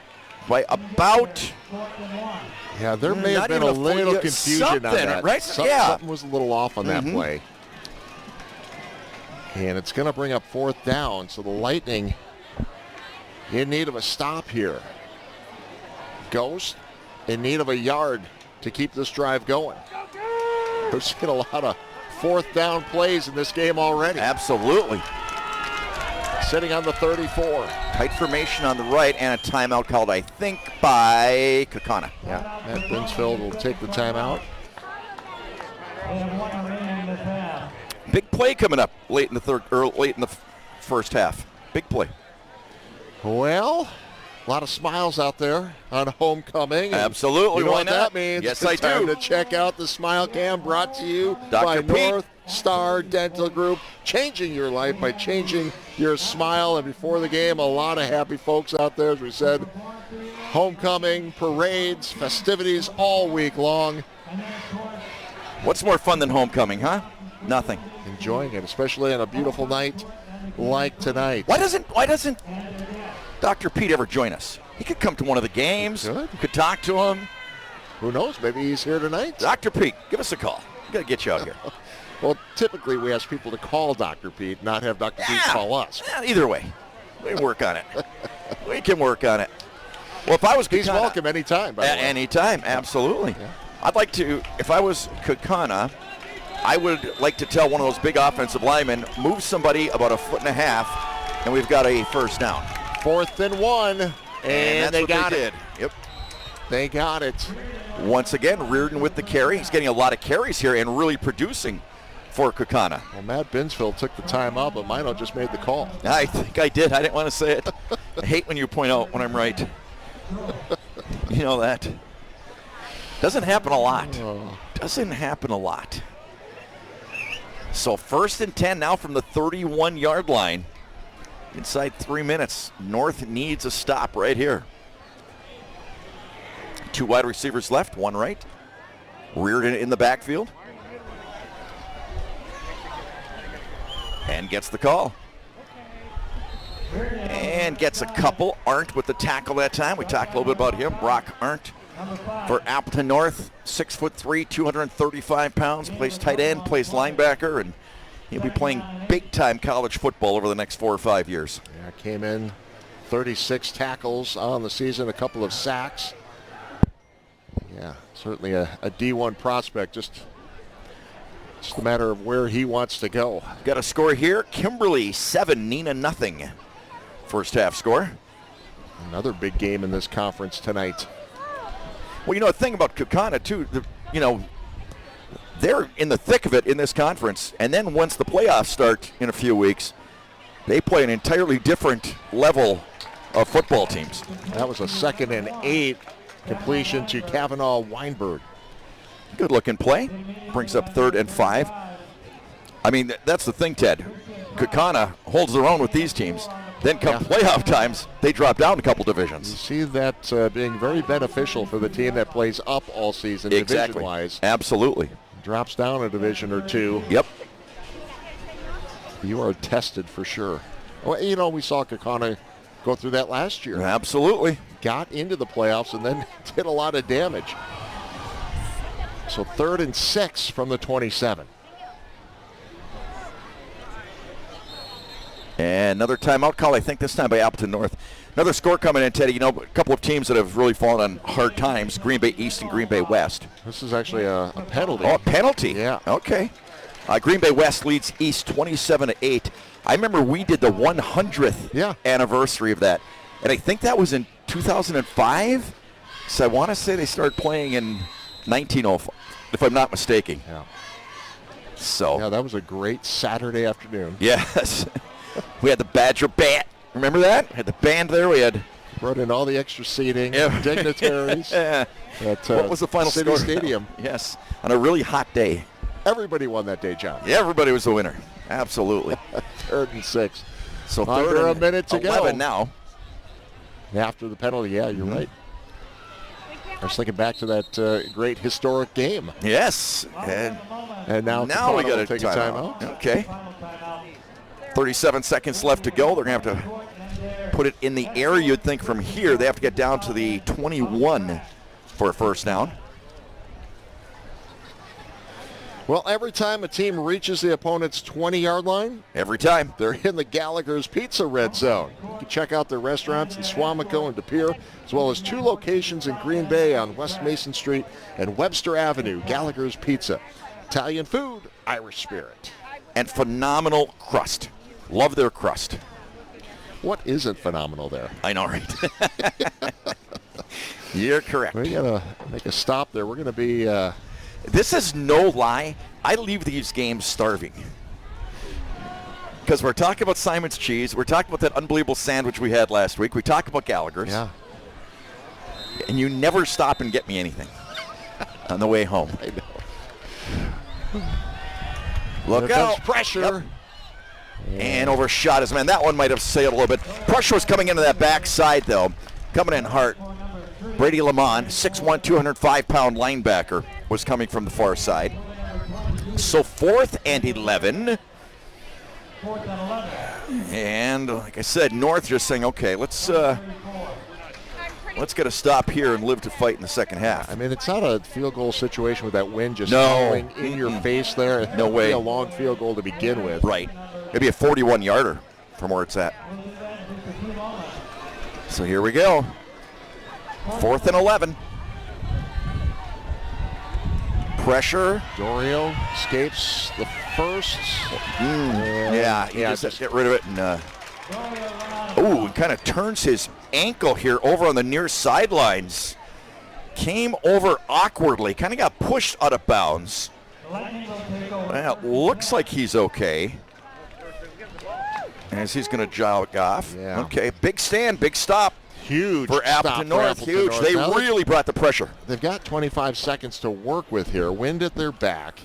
by about. Yeah, there may Not have been even a a full little yard. confusion on Something, that. right? Something was a little off on that Mhm. play. And it's going to bring up 4th down, so the Lightning in need of a stop here. Ghost in need of a yard to keep this drive going. We've seen a lot of 4th down plays in this game already. Absolutely. Sitting on the 34. Tight formation on the right and a timeout called, I think, by Kaukauna. Yeah, Matt Binsfeld will take the timeout. They have 1 remaining in this half. Big play coming up late in the first half. Big play. Well, a lot of smiles out there on homecoming. And Absolutely, You know why what not? that means? Yes, It's I time do. to check out the Smile Cam, brought to you Dr. by Pete. North Star Dental Group. Changing your life by changing your smile. And before the game, a lot of happy folks out there, as we said. Homecoming, parades, festivities all week long. What's more fun than homecoming, huh? Nothing. Enjoying it, especially on a beautiful night like tonight. Why doesn't Dr. Pete ever join us? He could come to one of the games. Good. We could talk to him. Who knows? Maybe he's here tonight. Dr. Pete, give us a call. We got to get you out here. Well, typically we ask people to call Dr. Pete, not have Dr. Pete call us. Either way, we can work on it. We can work on it. Well, if I was He's Kaukauna- welcome anytime, by the way. Anytime, absolutely. Yeah. I'd like to, if I was Kaukauna, I would like to tell one of those big offensive linemen, move somebody about 1.5 feet, and we've got a first down. 4th and 1, and that's they what got they it. did. Yep. They got it. Once again, Reardon with the carry. He's getting a lot of carries here and really producing for Kaukauna. Well, Matt Binsfeld took the timeout, but Mino just made the call. I think I did. I didn't want to say it. I hate when you point out when I'm right. You know that. Doesn't happen a lot. Doesn't happen a lot. So 1st and 10 now from the 31-yard line. Inside 3 minutes. North needs a stop right here. 2 wide receivers left, 1 right. Reardon in the backfield. And gets the call. And gets a couple. Arndt with the tackle that time. We talked a little bit about him. Brock Arndt for Appleton North. 6'3", 235 pounds. Plays tight end, plays linebacker, and he'll be playing big-time college football over the next 4 or 5 years. Yeah, came in 36 tackles on the season, a couple of sacks. Yeah, certainly a D1 prospect. Just a matter of where he wants to go. Got a score here. Kimberly 7, Neenah nothing. First half score. Another big game in this conference tonight. Well, you know, the thing about Kaukauna, too, they're in the thick of it in this conference. And then once the playoffs start in a few weeks, they play an entirely different level of football teams. That was a 2nd and 8 completion to Kavanaugh Weinberg. Good looking play. Brings up 3rd and 5. I mean, that's the thing, Ted. Kaukauna holds their own with these teams. Then come playoff times, they drop down a couple You divisions. see that being very beneficial for the team that plays up all season division-wise. Absolutely. Drops down a division or two. Yep. You are tested for sure. Well, you know, we saw Kaukauna go through that last year. Absolutely. Got into the playoffs and then did a lot of damage. So 3rd and 6 from the 27. And another timeout call, I think this time by Appleton North. Another score coming in, Teddy. You know, a couple of teams that have really fallen on hard times, Green Bay East and Green Bay West. This is actually a penalty. Oh, a penalty? Yeah. Okay. Green Bay West leads East 27-8. I remember we did the 100th anniversary of that. And I think that was in 2005. So I want to say they started playing in 1905, if I'm not mistaken. Yeah. So. Yeah, that was a great Saturday afternoon. Yes. We had the Badger Bat. Remember that? Had the band there. We had brought in all the extra seating, dignitaries. At, what was the final City score? Stadium. Yes, on a really hot day. Everybody won that day, John. Yeah, everybody was the winner. Absolutely. 3rd and 6. So under a minute to 11 go. now. After the penalty, yeah, you're right. I was thinking back to that great historic game. Yes. And now we got to take a timeout. Okay. 37 seconds left to go. They're going to have to put it in the air. You'd think from here they have to get down to the 21 for a first down. Well, every time a team reaches the opponent's 20-yard line, every time, they're in the Gallagher's Pizza Red Zone. You can check out their restaurants in Swamico and De Pere, as well as 2 locations in Green Bay on West Mason Street and Webster Avenue. Gallagher's Pizza. Italian food, Irish spirit. And phenomenal crust. Love their crust. What isn't phenomenal there? I know, right? You're correct. We got to make a stop there. We're going to be... This is no lie. I leave these games starving. Because we're talking about Simon's Cheese. We're talking about that unbelievable sandwich we had last week. We talked about Gallagher's. Yeah. And you never stop and get me anything on the way home. I know. Look out. Pressure. Yep. And overshot his man. That one might have sailed a little bit. Pressure was coming into that backside, though. Coming in hard. Brady Lamont, 6'1", 205-pound linebacker, was coming from the far side. So 4th and 11. And like I said, North just saying, okay, let's get a stop here and live to fight in the second half. I mean, it's not a field goal situation with that wind just No. blowing in your face there. No way. It'd be a long field goal to begin with. Right. It'd be a 41-yarder from where it's at. So here we go. 4th and 11. Pressure. Dorio escapes the first. He just has to get rid of it. And he kind of turns his ankle here over on the near sidelines. Came over awkwardly. Kind of got pushed out of bounds. Well, it looks like he's okay. As he's going to jog off. Yeah. Okay, big stand, big stop. Huge for Appleton North. Huge. North. They Now really brought the pressure. They've got 25 seconds to work with here. Wind at their back.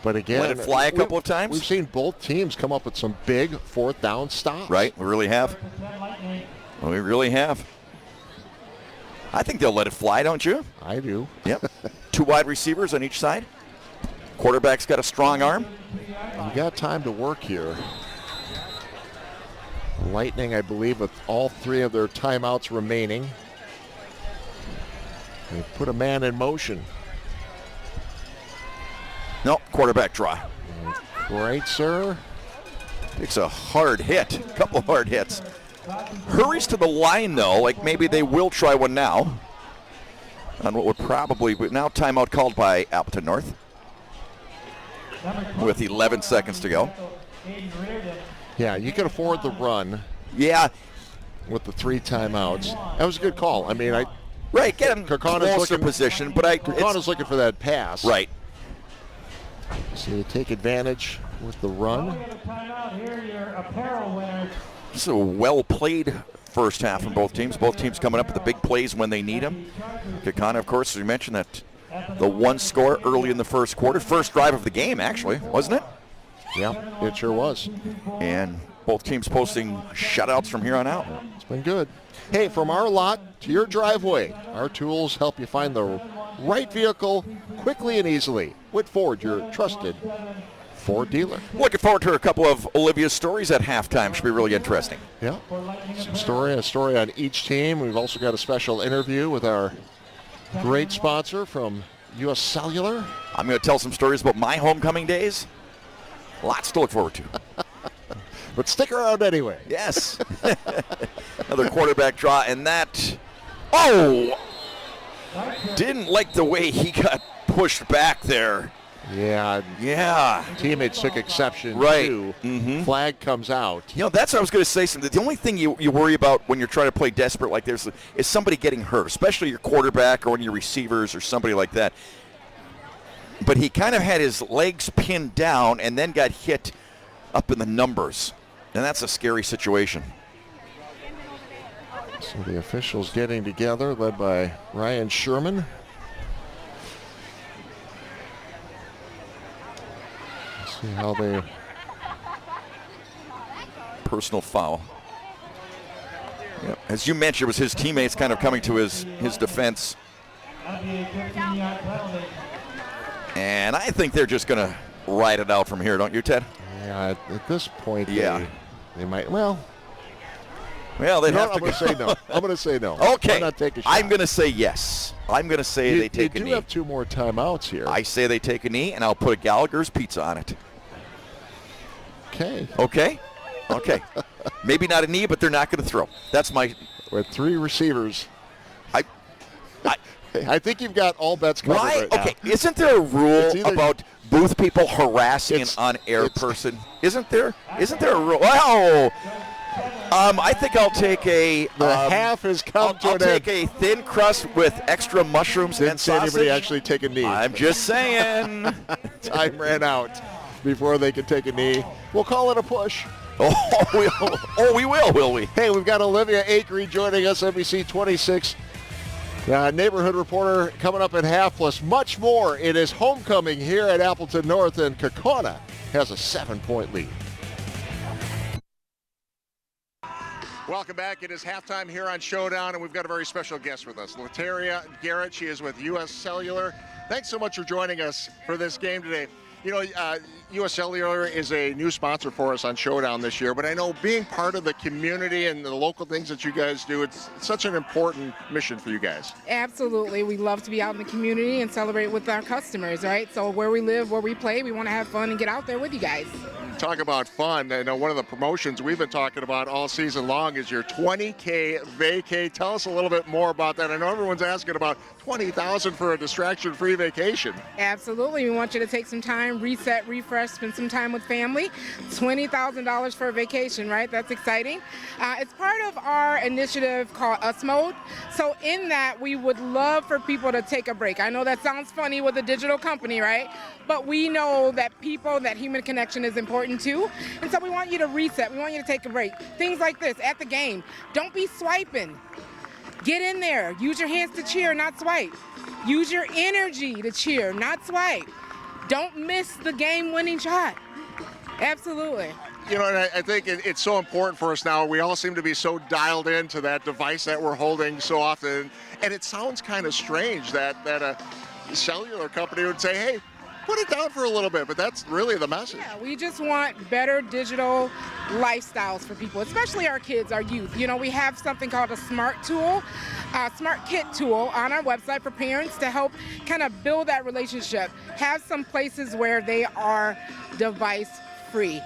But again, let it fly a couple of times. We've seen both teams come up with some big 4th down stops. Right, we really have. We really have. I think they'll let it fly, don't you? I do. Yep. 2 wide receivers on each side. Quarterback's got a strong arm. You got time to work here. Lightning, I believe, with all 3 of their timeouts remaining. They put a man in motion. Nope, quarterback draw. Right, sir. Takes a hard hit, a couple hard hits. Hurries to the line, though, like maybe they will try one now. On what would probably be now timeout called by Appleton North. With 11 seconds to go. Yeah, you can afford the run. Yeah. With the 3 timeouts. That was a good call. I mean, right, get him Kaukauna's closer position, but Kaukauna's looking for that pass. Right. So you take advantage with the run. This is a well-played first half from both teams. Both teams coming up with the big plays when they need them. Kaukauna, of course, as we mentioned, that the 1 score early in the first quarter. First drive of the game, actually, wasn't it? Yeah, it sure was. And Both teams posting shutouts from here on out. It's been good. Hey, from our lot to your driveway, our tools help you find the right vehicle quickly and easily. Whit Ford, your trusted Ford dealer. Looking forward to a couple of Olivia's stories at halftime. Should be really interesting. Yeah, a story on each team. We've also got a special interview with our great sponsor from U.S. Cellular. I'm going to tell some stories about my homecoming days. Lots to look forward to. But stick around anyway. Yes. Another quarterback draw, and that, oh, didn't like the way he got pushed back there. Yeah. Teammates took exception, right. too. Mm-hmm. Flag comes out. You know, that's what I was going to say. Something. The only thing you worry about when you're trying to play desperate like this is somebody getting hurt, especially your quarterback or one of your receivers or somebody like that. But he kind of had his legs pinned down and then got hit up in the numbers. And that's a scary situation. So the officials getting together, led by Ryan Sherman. Let's see how they... Personal foul. Yep. As you mentioned, it was his teammates kind of coming to his defense. And I think they're just going to ride it out from here, don't you, Ted? Yeah, at this point, yeah. They might, well, they'd have to I'm going to say no. I'm going to say no. Okay. Why not take a shot? I'm going to say yes. I'm going to say they take a knee. You do have 2 more timeouts here. I say they take a knee, and I'll put a Gallagher's pizza on it. Okay. Maybe not a knee, but they're not going to throw. That's my... With 3 receivers. I think you've got all bets covered right now. Okay, isn't there a rule about booth people harassing an on-air person? Isn't there a rule? Wow. I think I'll take a... The half has come to an end. I'll take a thin crust with extra mushrooms and sausage. Didn't see anybody actually take a knee. I'm just saying. Time ran out before they could take a knee. We'll call it a push. We will, will we? Hey, we've got Olivia Akery joining us, NBC 26. Neighborhood reporter coming up at half, plus much more. It is homecoming here at Appleton North, and Kaukauna has a 7-point lead. Welcome back. It is halftime here on Showdown, and we've got a very special guest with us, Lataria Garrett. She is with U.S. Cellular. Thanks so much for joining us for this game today. You know, U.S. Cellular is a new sponsor for us on Showdown this year, but I know being part of the community and the local things that you guys do, it's such an important mission for you guys. Absolutely. We love to be out in the community and celebrate with our customers, right? So where we live, where we play, we want to have fun and get out there with you guys. Talk about fun. I know one of the promotions we've been talking about all season long is your 20K vacay. Tell us a little bit more about that. I know everyone's asking about $20,000 for a distraction-free vacation. Absolutely. We want you to take some time, reset, refresh, spend some time with family. $20,000 for a vacation, right? That's exciting. It's part of our initiative called Us Mode. So in that, we would love for people to take a break. I know that sounds funny with a digital company, right? But we know that people, that human connection is important too. And so we want you to reset. We want you to take a break. Things like this at the game. Don't be swiping. Get in there. Use your hands to cheer, not swipe. Use your energy to cheer, not swipe. Don't miss the game-winning shot. Absolutely. You know, and I think it's so important for us now. We all seem to be so dialed into that device that we're holding so often. And it sounds kind of strange that a cellular company would say, hey, put it down for a little bit, but that's really the message. Yeah, we just want better digital lifestyles for people, especially our kids, our youth. You know, we have something called a smart kit tool on our website for parents to help kind of build that relationship. Have some places where they are device free.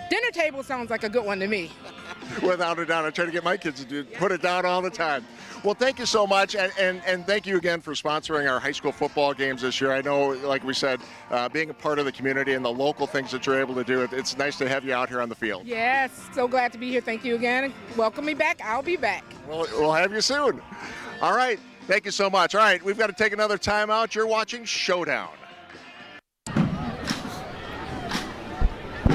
Dinner table sounds like a good one to me. Without a doubt. I try to get my kids to put it down all the time. Well, thank you so much, and thank you again for sponsoring our high school football games this year. I know, like we said, being a part of the community and the local things that you're able to do, it's nice to have you out here on the field. Yes, so glad to be here. Thank you again. Welcome me back. I'll be back. Well, we'll have you soon. All right. Thank you so much. All right, we've got to take another timeout. You're watching Showdown.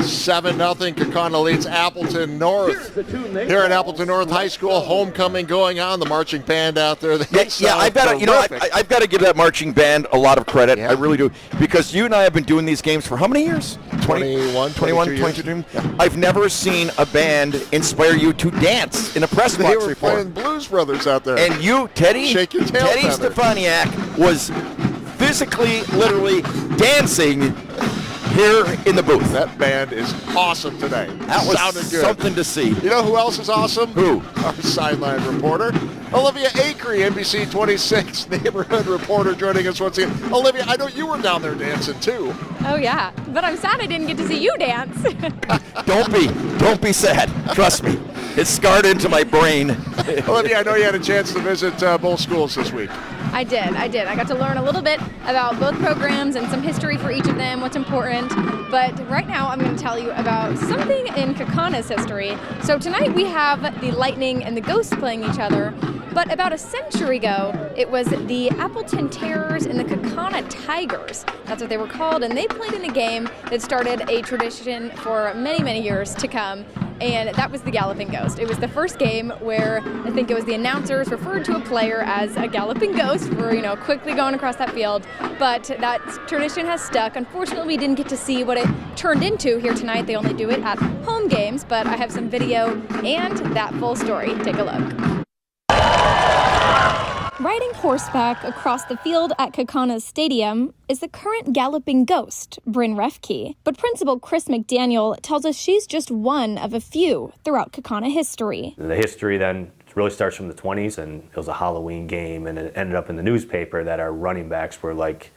7-0, Kaukauna leads Appleton North. Here at Appleton North High School, homecoming going on. The marching band out there. I've got to give that marching band a lot of credit. Yeah. I really do, because you and I have been doing these games for how many years? 21, 22. I've never seen a band inspire you to dance in a press They box were before. playing Blues Brothers out there. And you, Teddy, Shake your tail Teddy feather. Stefaniak was physically, literally dancing here in the booth. That band is awesome today. That was Sounded good. something to see. You know who else is awesome? Who? Our sideline reporter, Olivia Acree, NBC 26 neighborhood reporter, joining us once again. Olivia, I know you were down there dancing too. Oh yeah, but I'm sad I didn't get to see you dance. Don't be sad. Trust me, it's scarred into my brain. Olivia, I know you had a chance to visit both schools this week. I did. I got to learn a little bit about both programs and some history for each of them, what's important. But right now I'm going to tell you about something in Kaukana's history. So tonight we have the Lightning and the Ghost playing each other. But about a century ago, it was the Appleton Terrors and the Kaukauna Tigers. That's what they were called, and they played in a game that started a tradition for many, many years to come. And that was the Galloping Ghost. It was the first game where I think it was the announcers referred to a player as a galloping ghost for, quickly going across that field. But that tradition has stuck. Unfortunately, we didn't get to see what it turned into here tonight. They only do it at home games, but I have some video and that full story. Take a look. Riding horseback across the field at Kaukana's stadium is the current Galloping Ghost, Bryn Refke. But Principal Chris McDaniel tells us she's just one of a few throughout Kaukauna history. The history then really starts from the 20s, and it was a Halloween game, and it ended up in the newspaper that our running backs were like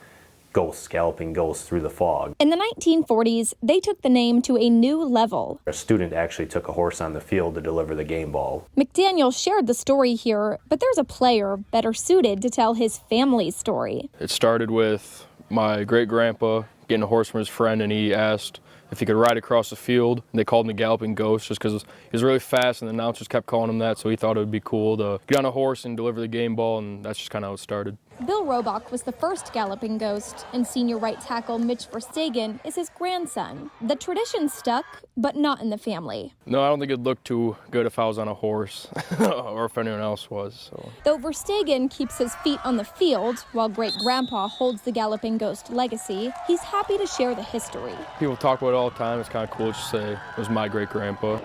ghosts, galloping ghosts through the fog. In the 1940s, they took the name to a new level. A student actually took a horse on the field to deliver the game ball. McDaniel shared the story here, but there's a player better suited to tell his family's story. It started with my great-grandpa getting a horse from his friend, and he asked if he could ride across the field. They called him the Galloping Ghost just because he was really fast, and the announcers kept calling him that, so he thought it would be cool to get on a horse and deliver the game ball, and that's just kind of how it started. Bill Robach was the first Galloping Ghost, and senior right tackle Mitch Verstegen is his grandson. The tradition stuck, but not in the family. No, I don't think it'd look too good if I was on a horse or if anyone else was. So. Though Verstegen keeps his feet on the field while great-grandpa holds the Galloping Ghost legacy, he's happy to share the history. People talk about it all the time. It's kind of cool to say it was my great-grandpa.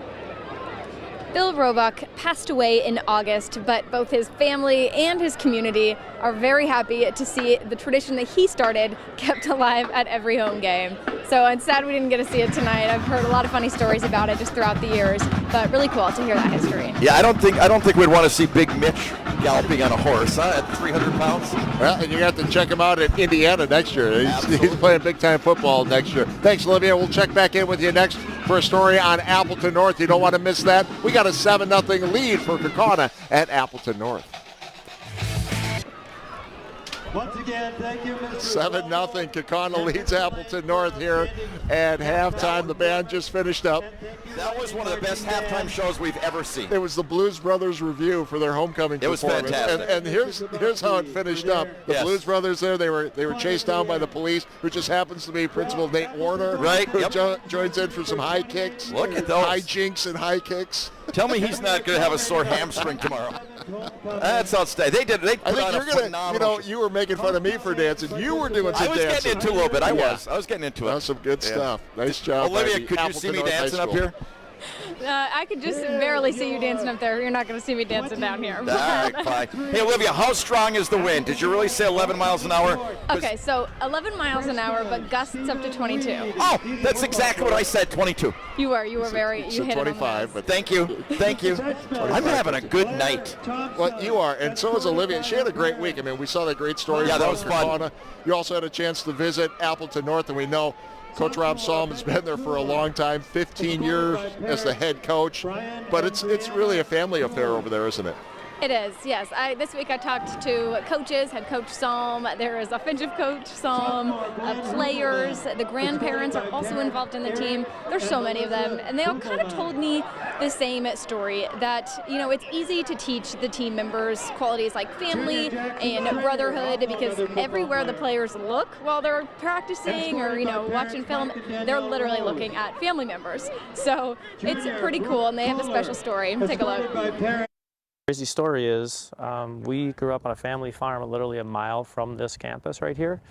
Bill Robach passed away in August, but both his family and his community are very happy to see the tradition that he started kept alive at every home game. So it's sad we didn't get to see it tonight. I've heard a lot of funny stories about it just throughout the years, but really cool to hear that history. Yeah, I don't think we'd want to see Big Mitch galloping on a horse, huh, at 300 pounds. Well, and you have to check him out at Indiana next year. He's playing big-time football next year. Thanks, Olivia. We'll check back in with you next for a story on Appleton North. You don't want to miss that. We got a 7-0 lead for Kaukauna at Appleton North. Once again, thank you, Mr. 7-0. Kaukauna leads Appleton North here at halftime. The band just finished up. That was one of the best halftime shows we've ever seen. It was the Blues Brothers review for their homecoming performance. It was fantastic. And here's how it finished up. The Blues Brothers there, they were chased down by the police, who just happens to be Principal Nate Warner, right? Who joins in for some high kicks. Look at those. High jinks and high kicks. Tell me he's not going to have a sore hamstring tomorrow. That's outstanding. They put on a phenomenal. You were making fun of me for dancing. You were doing some dancing. I was getting into it a little bit. I was getting into it. That was some good stuff. Nice job. Olivia, could you see me dancing up here? I could just barely see you dancing up there. You're not going to see me dancing down here. All right, fine. Hey, Olivia, how strong is the wind? Did you really say 11 miles an hour? Okay, so 11 miles an hour, but gusts up to 22. Oh, that's exactly what I said, 22. You were very, you hit 25, but thank you. I'm having a good night. Well, you are, and so is Olivia. She had a great week. I mean, we saw that great story. Yeah, that was fun. You also had a chance to visit Appleton North, and we know Coach Rob Salm has been there for a long time, 15 years as the head coach. But it's really a family affair over there, isn't it? It is, yes. This week I talked to coaches, head coach Salm, there is offensive coach Salm, players, the grandparents are also involved in the team. There's so many of them, and they all kind of told me the same story, that it's easy to teach the team members qualities like family and brotherhood, because everywhere the players look while they're practicing or watching film, they're literally looking at family members. So it's pretty cool, and they have a special story. Take a look. Crazy story is we grew up on a family farm literally a mile from this campus right here,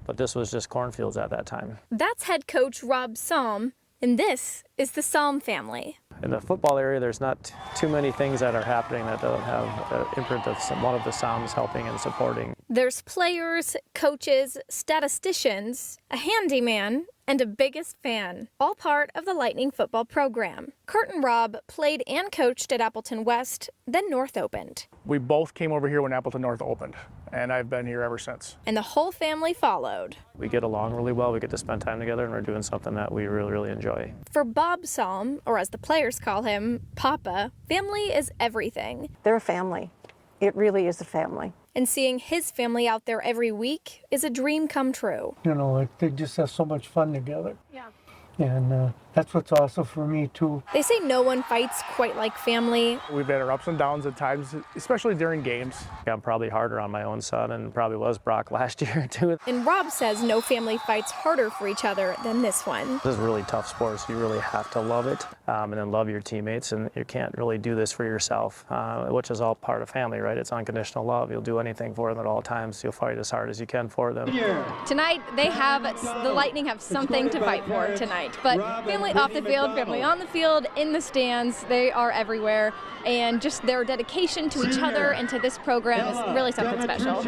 but this was just cornfields at that time. That's head coach Rob Salm, and this is the Salm family. In the football area, there's not too many things that are happening that don't have an imprint of one of the Salms helping and supporting. There's players, coaches, statisticians, a handyman, and a biggest fan, all part of the Lightning football program. Kurt and Rob played and coached at Appleton West, then North opened. We both came over here when Appleton North opened, and I've been here ever since. And the whole family followed. We get along really well, we get to spend time together, and we're doing something that we really, really enjoy. For Bob Salm, or as the players call him, Papa, family is everything. They're a family. It really is a family. And seeing his family out there every week is a dream come true. You know, like they just have so much fun together. Yeah. And that's what's awesome for me, too. They say no one fights quite like family. We've had our ups and downs at times, especially during games. I'm probably harder on my own son, and probably was Brock last year, too. And Rob says no family fights harder for each other than this one. This is really tough sports. You really have to love it, and then love your teammates, and you can't really do this for yourself, which is all part of family, right? It's unconditional love. You'll do anything for them at all times. You'll fight as hard as you can for them. Tonight, the Lightning have something to fight for tonight. But family off the field, family on the field, in the stands, they are everywhere. And just their dedication to each other and to this program is really something special.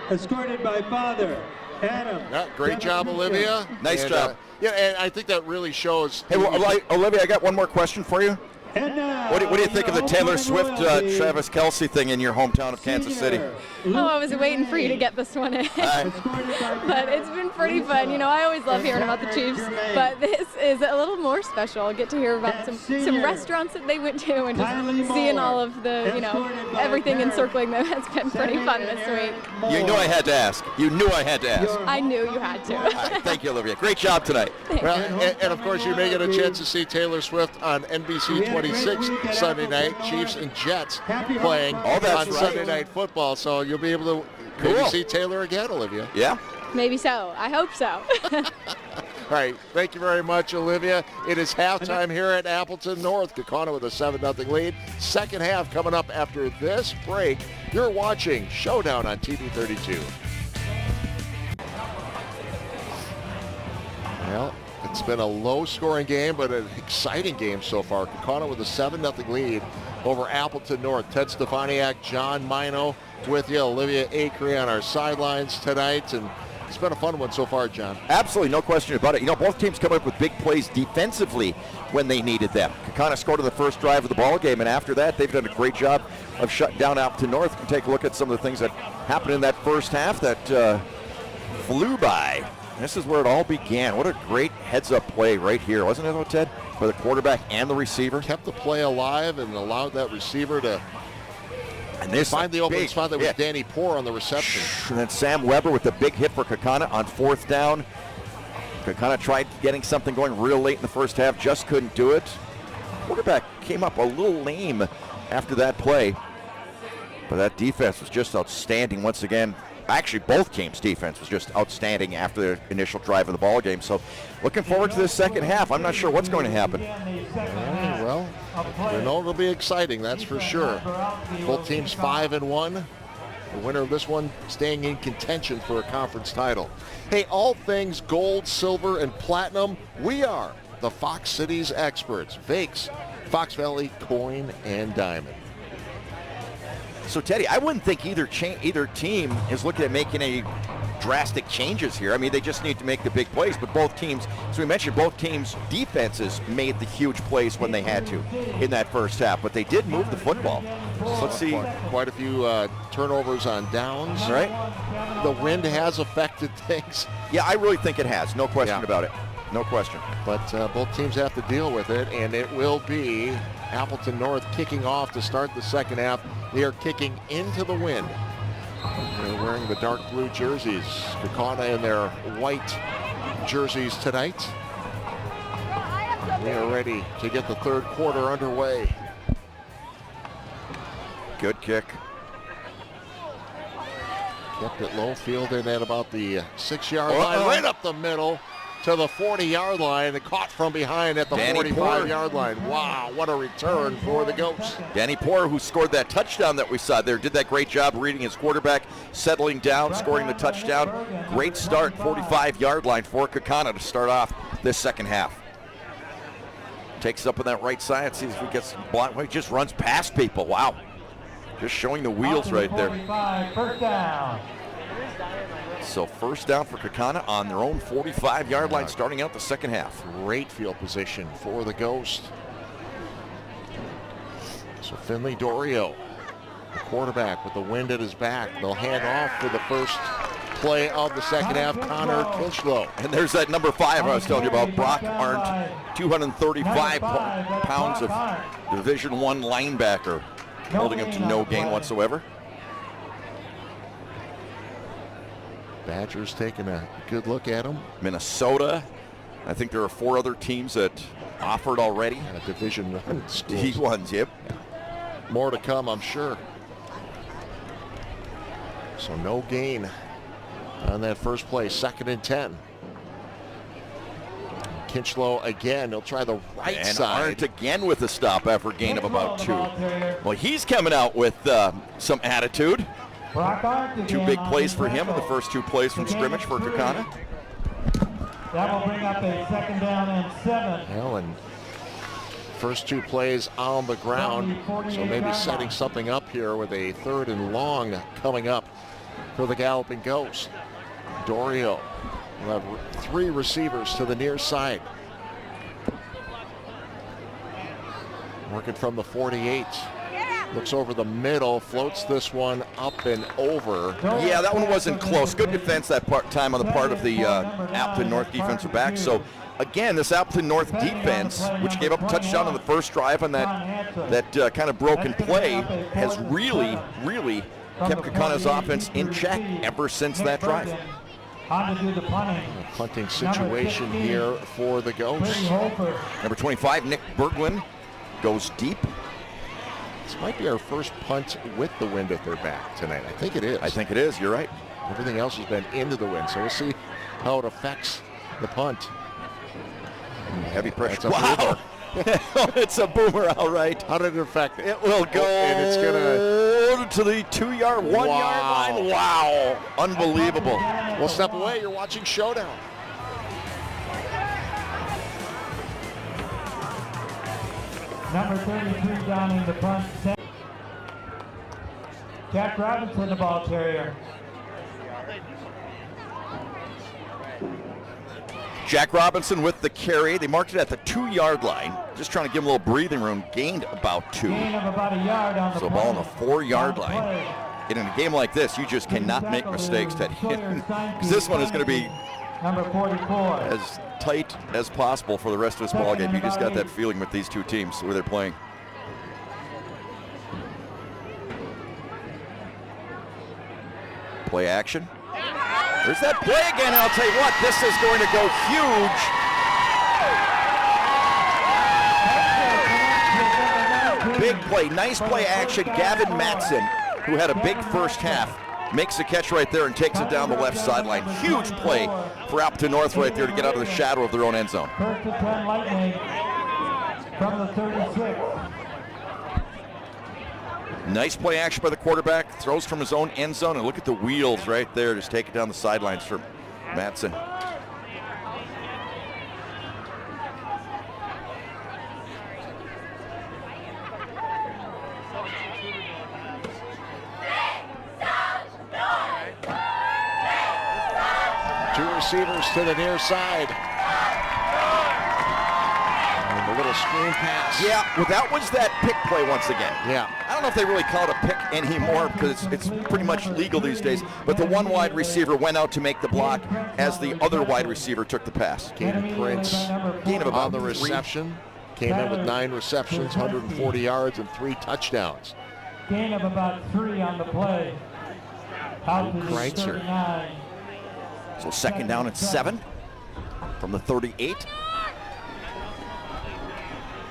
Escorted by father, Adam. Yeah, great job, Olivia. Nice job. Yeah, and I think that really shows. Hey, well, Olivia, I got one more question for you. What do you think of the Taylor Swift, Travis Kelce thing in your hometown of Kansas City? Oh, I was waiting for you to get this one in. But it's been pretty fun. You know, I always love hearing about the Chiefs, but this is a little more special. I get to hear about some restaurants that they went to and just seeing all of the, you know, everything encircling them. It's been pretty fun this week. You knew I had to ask. You knew I had to ask. I knew you had to. All right, thank you, Olivia. Great job tonight. Well, and of course, you may get a chance to see Taylor Swift on NBC 26 Sunday night. Chiefs and Jets playing on Sunday Night Football, so you'll be able to maybe see Taylor again, Olivia. Yeah. Maybe so. I hope so. All right, thank you very much, Olivia. It is halftime here at Appleton North. Kaukauna with a 7-0 lead. Second half coming up after this break. You're watching Showdown on TV 32. Well, it's been a low-scoring game, but an exciting game so far. Kaukauna with a 7-0 lead over Appleton North. Ted Stefaniak, John Mino with you. Olivia Acree on our sidelines tonight. And it's been a fun one so far, John. Absolutely, no question about it. You know, both teams come up with big plays defensively when they needed them. Kaukauna scored on the first drive of the ball game, and after that, they've done a great job of shutting down Appleton North. You can take a look at some of the things that happened in that first half that flew by. This is where it all began. What a great heads-up play right here, wasn't it, though, Ted? For the quarterback and the receiver. Kept the play alive and allowed that receiver to find the open spot that was Danny Poor on the reception. And then Sam Weber with the big hit for Kaukauna on fourth down. Kaukauna tried getting something going real late in the first half, just couldn't do it. Quarterback came up a little lame after that play. But that defense was just outstanding once again. Actually, both teams' defense was just outstanding after the initial drive of the ball game. So, looking forward to this second half. I'm not sure what's going to happen. Well, we know it'll be exciting, that's for sure. Both teams 5-1. The winner of this one staying in contention for a conference title. Hey, all things gold, silver, and platinum, we are the Fox Cities experts. Fakes, Fox Valley, coin, and diamond. So, Teddy, I wouldn't think either team is looking at making any drastic changes here. I mean, they just need to make the big plays, but both teams, as we mentioned, both teams' defenses made the huge plays when they had to in that first half, but they did move the football. So let's see. Quite a few turnovers on downs. Right. The wind has affected things. Yeah, I really think it has. No question about it. No question. But both teams have to deal with it, and it will be Appleton North kicking off to start the second half. They are kicking into the wind. They're wearing the dark blue jerseys. Kaukauna in their white jerseys tonight. We are ready to get the third quarter underway. Good kick. Kept it low, fielded at about the 6-yard line, right up the middle. to the 40-yard line and caught from behind at the 45-yard line. Wow, what a return for the Ghosts. Danny Poore, who scored that touchdown that we saw there, did that great job reading his quarterback, settling down, scoring the touchdown. Great start, 45-yard line for Kaukauna to start off this second half. Takes it up on that right side, sees if he gets blocked. He just runs past people. Wow. Just showing the wheels right there. First down. So first down for Kaukauna on their own 45-yard line starting out the second half. Great field position for the Ghost. So Finley Dorio, the quarterback with the wind at his back. They'll hand off for the first play of the second half, Connor Kinchlow. And there's that number 5 I was telling you about, Brock Arndt, 235 pounds of Division I linebacker, holding him to no gain whatsoever. Badgers taking a good look at him. Minnesota, I think there are 4 other teams that offered already. Division I schools. D1s, yep. More to come, I'm sure. So no gain on that first play, 2nd and 10. Kinchlow again, he'll try the right and side. Arndt again with a stop after a gain of about 2. Well, he's coming out with some attitude. 2 big plays for him in the first 2 plays from scrimmage for Kaukauna. That will bring up a 2nd down and 7. Well, and first 2 plays on the ground, so maybe setting something up here with a 3rd and long coming up for the Galloping Ghost. Dorio will have 3 receivers to the near side. Working from the 48. Looks over the middle, floats this one up and over. Yeah, that one wasn't close. Good defense that time on the part of the Appleton North defensive back. So again, this Appleton North defense, which gave up a touchdown on the first drive on that kind of broken play, has really kept Kaukauna's offense in check ever since that drive. Punting situation here for the Ghosts. Number 25, Nick Berglund, goes deep. This might be our first punt with the wind at their back tonight. I think it is. I think it is. You're right. Everything else has been into the wind, so we'll see how it affects the punt. Heavy pressure. Wow. It's a boomer, all right. How did it affect it? It will go and it's gonna to the 2-yard, 1-yard line. Wow. Unbelievable. We'll step away. You're watching Showdown. Number 33 down in the punt. Jack Robinson, the ball carrier. Jack Robinson with the carry. They marked it at the 2-yard line. Just trying to give him a little breathing room. Gained about 2. Gain of about a yard on the so ball on the 4-yard line. And in a game like this, you just cannot make mistakes, Teddy. Because this one is going to be number 44. As tight as possible for the rest of this ball game. You just got that feeling with these 2 teams where they're playing. Play action. There's that play again. I'll tell you what, this is going to go huge. Big play, nice play action. Gavin Matson, who had a big first half, makes a catch right there and takes it down the left sideline. Huge play for Appleton North right there to get out of the shadow of their own end zone. 1st and 10 Lightning from the 36. Nice play action by the quarterback. Throws from his own end zone, and look at the wheels right there. Just take it down the sidelines for Matson. Two receivers to the near side. And the little screen pass. Yeah, well, that was that pick play once again. Yeah. I don't know if they really call it a pick anymore because it's pretty much legal these days, but the one wide receiver went out to make the block as the other wide receiver took the pass. Caden Prince gain of about on the 3. reception. Came in with 9 receptions, 140 yards, and 3 touchdowns. Gain of about 3 on the play. Out to the 39. So 2nd down and 7 from the 38.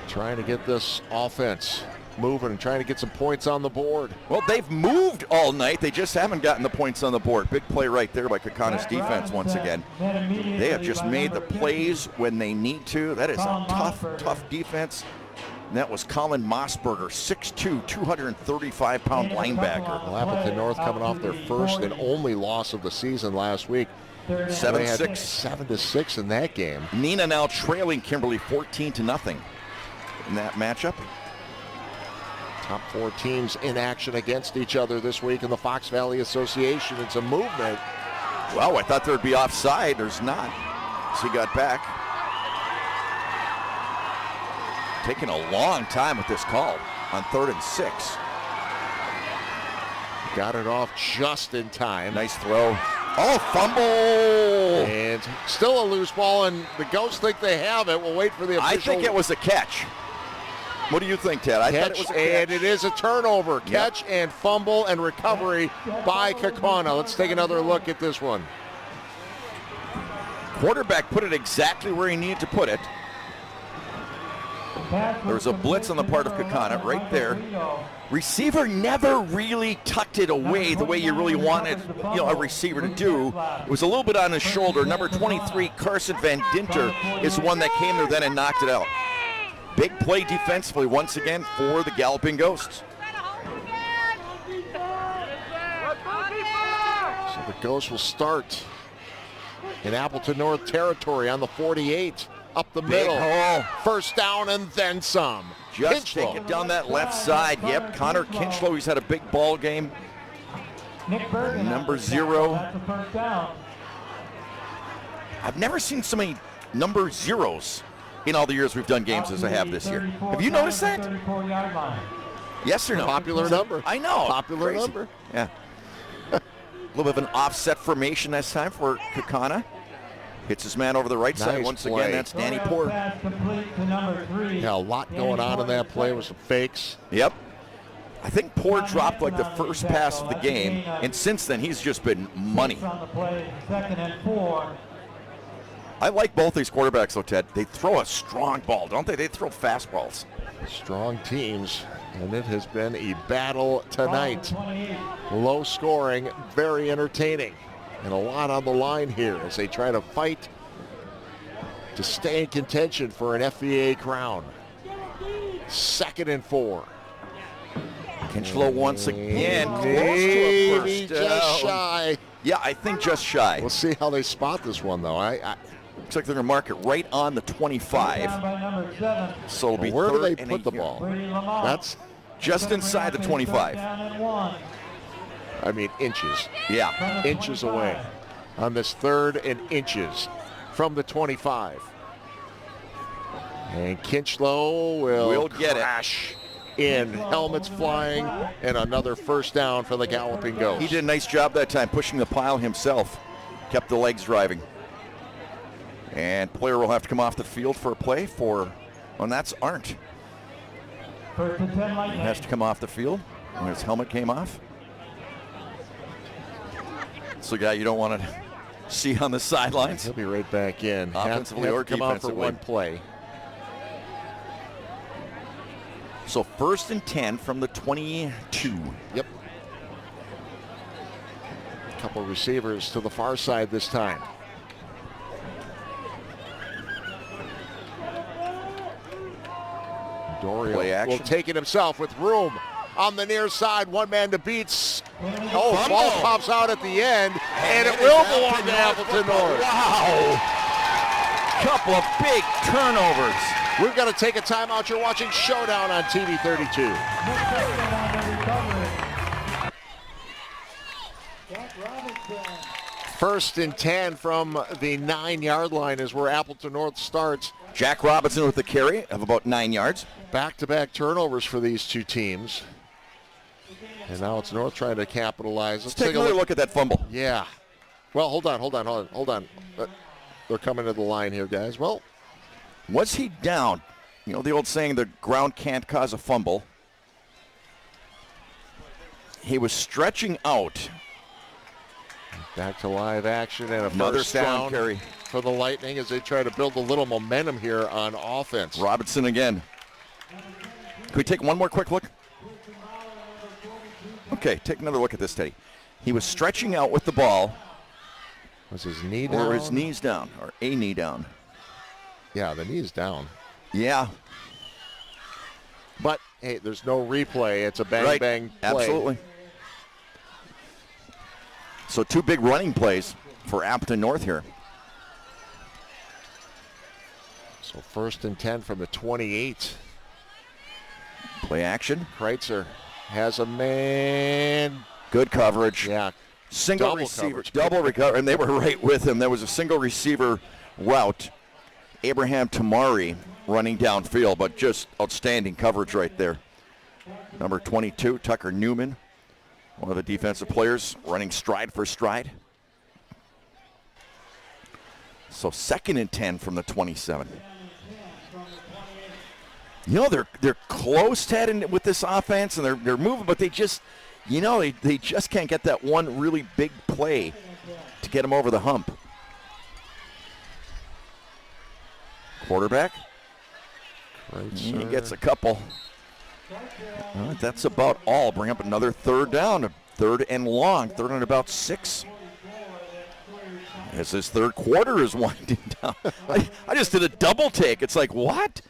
Trying to get this offense moving and trying to get some points on the board. Well, they've moved all night. They just haven't gotten the points on the board. Big play right there by Kaukauna's defense once again. They have just made the plays when they need to. That is a tough defense. And that was Colin Mossberger, 6'2", 235-pound linebacker. Well, Appleton North coming off their first and only loss of the season last week. 7-6. 7-6 in that game. Neenah now trailing Kimberly 14-0 in that matchup. Top 4 teams in action against each other this week in the Fox Valley Association. It's a movement. Well, I thought there would be offside. There's not. So he got back. Taking a long time with this call on 3rd and 6. Got it off just in time. Nice throw. Oh, fumble! And still a loose ball, and the Ghosts think they have it. We'll wait for the official. I think it was a catch. What do you think, Ted? I thought it was a catch. And it is a turnover. Catch and fumble and recovery by Kaukauna. Let's take another look at this one. Quarterback put it exactly where he needed to put it. There was a blitz on the part of Kaukauna right there. Receiver never really tucked it away the way you really wanted, a receiver to do. It was a little bit on his shoulder. Number 23, Carson Van Dinter, is the one that came there then and knocked it out. Big play defensively once again for the Galloping Ghosts. So the Ghosts will start in Appleton North territory on the 48. Up the middle. First down and then some. Just take it down that left side. Yep, Connor Kinchlow, he's had a big ball game. Number 0. I've never seen so many number 0s in all the years we've done games as I have this year. Have you noticed that? Yes or no? Popular number. I know. Popular Crazy. number. Yeah. A little bit of an offset formation this time for Kaukauna. Hits his man over the right side once play. again. That's Danny Poor. Yeah, a lot going on in that play with some fakes. Yep. I think Poor dropped like the first pass of the game, and since then he's just been money. I like both these quarterbacks, though, Ted. They throw a strong ball, don't they? They throw fastballs. Strong teams, and it has been a battle tonight. Low scoring, very entertaining. And a lot on the line here as they try to fight to stay in contention for an FVA crown. 2nd and 4. Kinchlow once again. Maybe just shy. Yeah, I think just shy. We'll see how they spot this one, though. Looks like they're going to mark it right on the 25. So it'll be where do they 3rd put the ball? That's just inside the 25. I mean, inches. Yeah. Inches away on this 3rd and inches from the 25. And Kinchlow will get crash in. Helmets flying, and another first down for the Galloping Ghosts. He did a nice job that time pushing the pile himself. Kept the legs driving. And player will have to come off the field for a play for, well, that's Arndt. He has to come off the field when his helmet came off. It's the guy you don't want to see on the sidelines. He'll be right back in. Offensively or come out for defensively. one play. So 1st and 10 from the 22. Yep. A couple receivers to the far side this time. Doria will take it himself with room on the near side. One man to beat. Oh, ball pops out at the end, and it will belong to Appleton North. Wow. Couple of big turnovers. We've got to take a timeout. You're watching Showdown on TV 32. First and 10 from the 9-yard line is where Appleton North starts. Jack Robinson with the carry of about 9 yards. Back-to-back turnovers for these two teams. And now it's North trying to capitalize. Let's take another look at that fumble. Yeah. Well, hold on. They're coming to the line here, guys. Well, was he down? You know the old saying, the ground can't cause a fumble. He was stretching out. Back to live action and another first down carry for the Lightning as they try to build a little momentum here on offense. Robinson again. Can we take one more quick look? Okay, take another look at this, Teddy. He was stretching out with the ball. Was his knee down? Or his knees down, or a knee down. Yeah, the knee's down. Yeah. But, hey, there's no replay. It's a bang-bang play. Absolutely. So 2 big running plays for Appleton North here. So 1st and 10 from the 28. Play action. Kreitzer has a man. Good coverage. Yeah. Single Double receiver. coverage. Double recovery. And they were right with him. There was a single receiver route. Abraham Tamari running downfield, but just outstanding coverage right there. Number 22, Tucker Newman, one of the defensive players, running stride for stride. So 2nd and 10 from the 27. You know, they're close, Ted, with this offense, and they're moving, but they just, you know, they just can't get that one really big play to get them over the hump. Quarterback. He gets a couple. All right, that's about all. Bring up another 3rd down, a 3rd and long, 3rd and about 6. As this 3rd quarter is winding down. I just did a double take. It's like, what?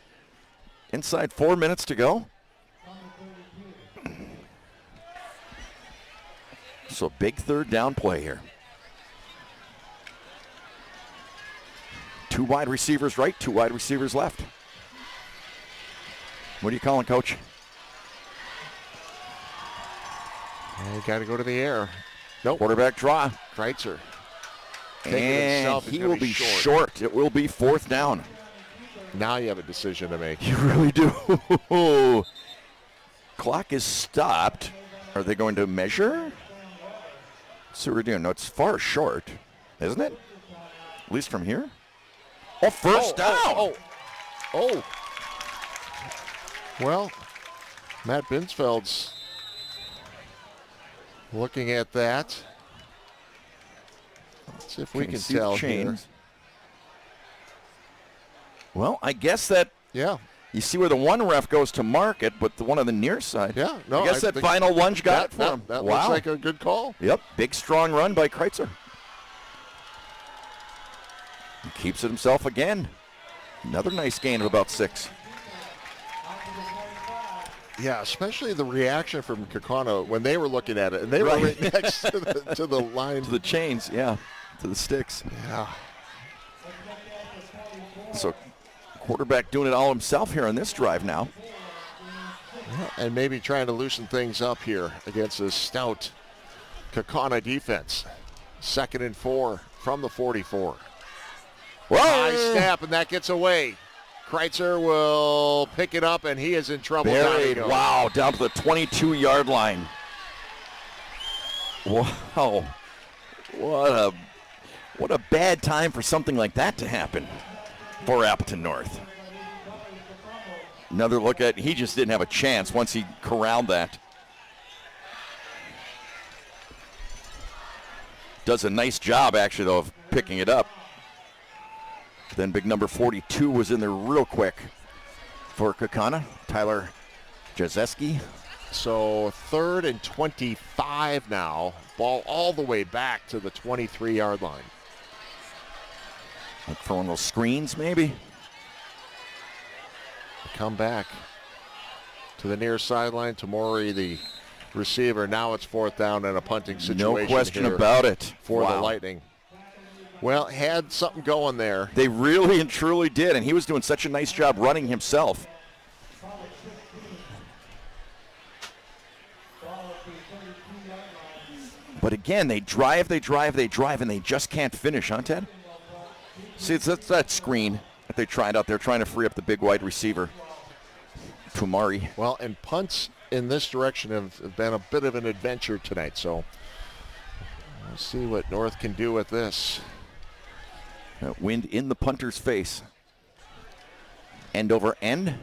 Inside 4 minutes to go. So big 3rd down play here. 2 wide receivers right, 2 wide receivers left. What are you calling, Coach? You got to go to the air. Nope. Quarterback draw. Kreitzer. And he will be short. It will be 4th down. Now you have a decision to make. You really do. Clock is stopped. Are they going to measure? So we're doing. No, it's far short, isn't it? At least from here. Oh, 1st down. Oh. Well, Matt Binsfeld's looking at that. Let's see if we can tell here. Well, I guess that. Yeah. You see where the one ref goes to mark it, but the one on the near side. Yeah. No, I guess that final lunge got it for him. That wow. looks like a good call. Yep. Big, strong run by Kreitzer. He keeps it himself again. Another nice gain of about 6. Yeah, especially the reaction from Kaukauna when they were looking at it, and they were right next to the line. To the chains, yeah, to the sticks. Yeah. So quarterback doing it all himself here on this drive now. Yeah, and maybe trying to loosen things up here against this stout Kaukauna defense. 2nd and 4 from the 44. Whoa! High snap, and that gets away. Kreitzer will pick it up, and he is in trouble. Buried. Wow, down to the 22-yard line. Wow. What a bad time for something like that to happen for Appleton North. Another look at, he just didn't have a chance once he corralled that. Does a nice job, actually, though, of picking it up. Then big number 42 was in there real quick for Kaukauna. Tyler Jazeski. So 3rd and 25 now. Ball all the way back to the 23-yard line. Look for one of those screens, maybe. Come back to the near sideline. Tamori, the receiver. Now it's 4th down and a punting situation. No question here about it. For the Lightning. Well, had something going there. They really and truly did, and he was doing such a nice job running himself. But again, they drive, and they just can't finish, huh, Ted? See, it's that screen that they tried out there, trying to free up the big wide receiver, Tumari. Well, and punts in this direction have been a bit of an adventure tonight, so we'll see what North can do with this. Wind in the punter's face. End over end.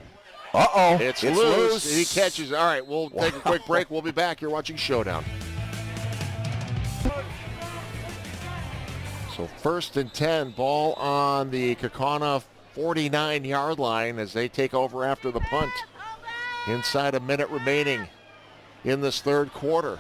Uh-oh. It's loose. He catches. All right, we'll take a quick break. We'll be back. You're watching Showdown. So 1st and 10, ball on the Kaukauna 49-yard line as they take over after the punt. Inside a minute remaining in this third quarter.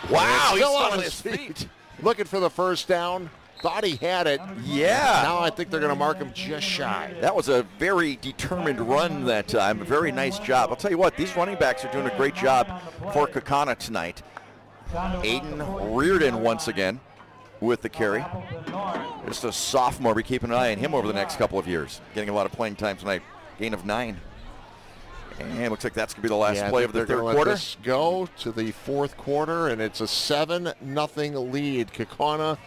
Wow, he's still on his feet. Looking for the first down. Thought he had it. Yeah. Now I think they're going to mark him just shy. That was a very determined run that time. A very nice job. I'll tell you what, these running backs are doing a great job for Kaukauna tonight. Aiden Reardon once again with the carry. Just a sophomore. We're keeping an eye on him over the next couple of years. Getting a lot of playing time tonight. Gain of 9. And looks like that's going to be the last play of the third quarter. Let's go to the fourth quarter, and it's a 7-0 lead. Kaukauna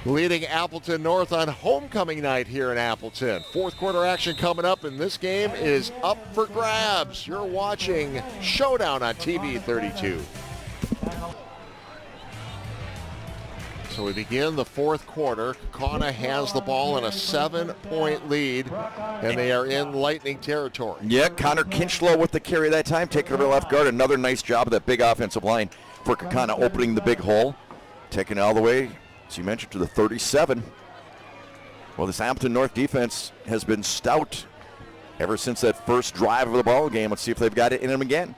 leading Appleton North on homecoming night here in Appleton. Fourth quarter action coming up, and this game is up for grabs. You're watching Showdown on TV 32. So we begin the fourth quarter. Kaukauna has the ball in a 7-point lead, and they are in Lightning territory. Yeah, Connor Kinchlow with the carry that time, taking over left guard. Another nice job of that big offensive line for Kaukauna, opening the big hole. Taking it all the way, as you mentioned, to the 37. Well, this Appleton North defense has been stout ever since that first drive of the ball game. Let's see if they've got it in them again.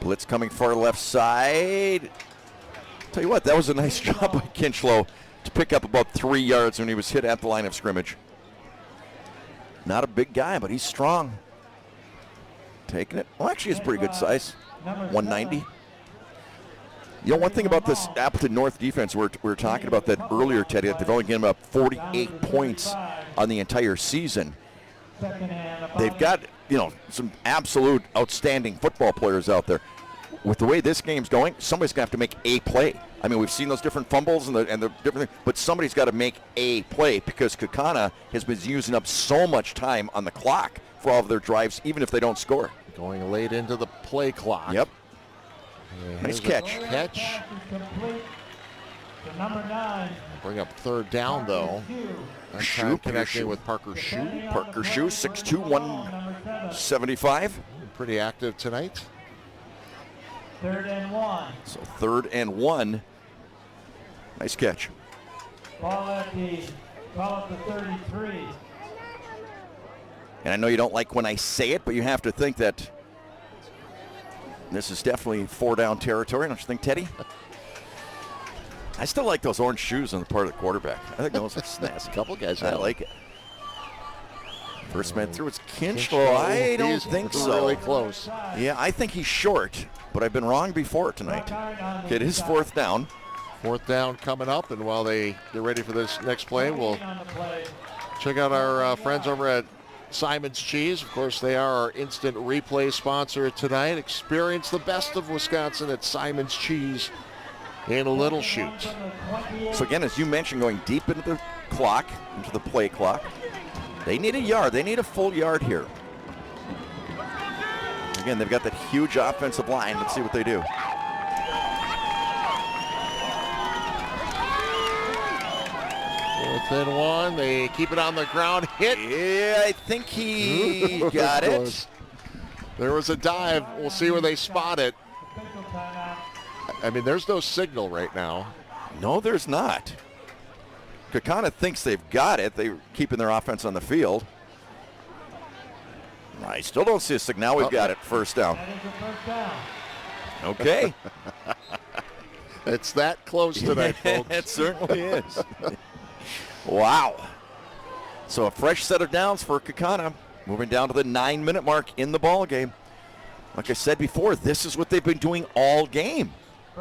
Blitz coming far left side. Tell you what, that was a nice job by Kinchlow to pick up about 3 yards when he was hit at the line of scrimmage. Not a big guy, but he's strong. Taking it. Well, actually, it's pretty good size. 190. You know, one thing about this Appleton North defense, we were talking about that earlier, Teddy, that they've only given up 48 points on the entire season. They've got, you know, some absolute outstanding football players out there. With the way this game's going, somebody's going to have to make a play. I mean, we've seen those different fumbles and the different things, but somebody's got to make a play because Kaukauna has been using up so much time on the clock for all of their drives, even if they don't score. Going late into the play clock. Yep. Nice catch. Bring up third down, though. Shoe connecting with Parker Shoe. Parker Shoe, 6'2", 175. Pretty active tonight. 3rd and 1. So 3rd and 1. Nice catch. Ball at the 33. And I know you don't like when I say it, but you have to think that this is definitely 4-down territory, don't you think, Teddy? I still like those orange shoes on the part of the quarterback. I think those are snazzy. A couple guys I like it. First man through, it's Kinchlow. I don't think so. Really close. Yeah, I think he's short, but I've been wrong before tonight. Okay, it is 4th down. 4th down coming up, and while they get ready for this next play, we'll check out our friends over at Simon's Cheese. Of course, they are our instant replay sponsor tonight. Experience the best of Wisconsin at Simon's Cheese in Little Chute. So again, as you mentioned, going deep into the clock, into the play clock. They need a yard. They need a full yard here. Again, they've got that huge offensive line. Let's see what they do. 4th and 1. They keep it on the ground. Hit. Yeah, I think he got it. There was a dive. We'll see where they spot it. I mean, there's no signal right now. No, there's not. Kaukauna thinks they've got it. They're keeping their offense on the field. I still don't see a signal. Now we've got it. 1st down. Okay. It's that close tonight, folks. It certainly is. Wow. So a fresh set of downs for Kaukauna. Moving down to the 9-minute mark in the ball game. Like I said before, this is what they've been doing all game.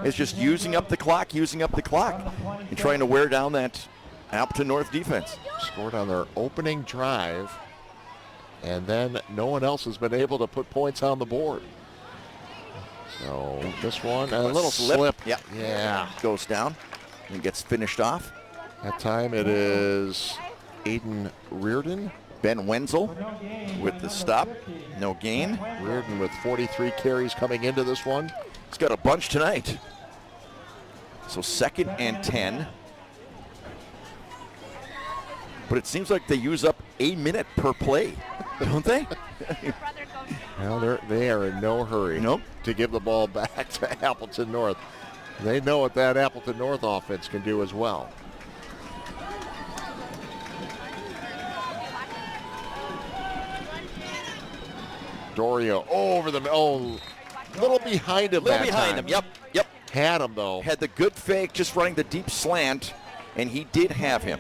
It's just using up the clock, and trying to wear down that Appleton North defense. Scored on their opening drive, and then no one else has been able to put points on the board. So this one, a little slip. Yeah. Goes down and gets finished off. That time it is Aiden Reardon. Ben Wenzel with the stop. No gain. Reardon with 43 carries coming into this one. He's got a bunch tonight. So 2nd and 10. But it seems like they use up a minute per play, don't they? Well, they are in no hurry to give the ball back to Appleton North. They know what that Appleton North offense can do as well. Dorio over the, little behind him that time. Yep. Had him, though. Had the good fake, just running the deep slant, and he did have him.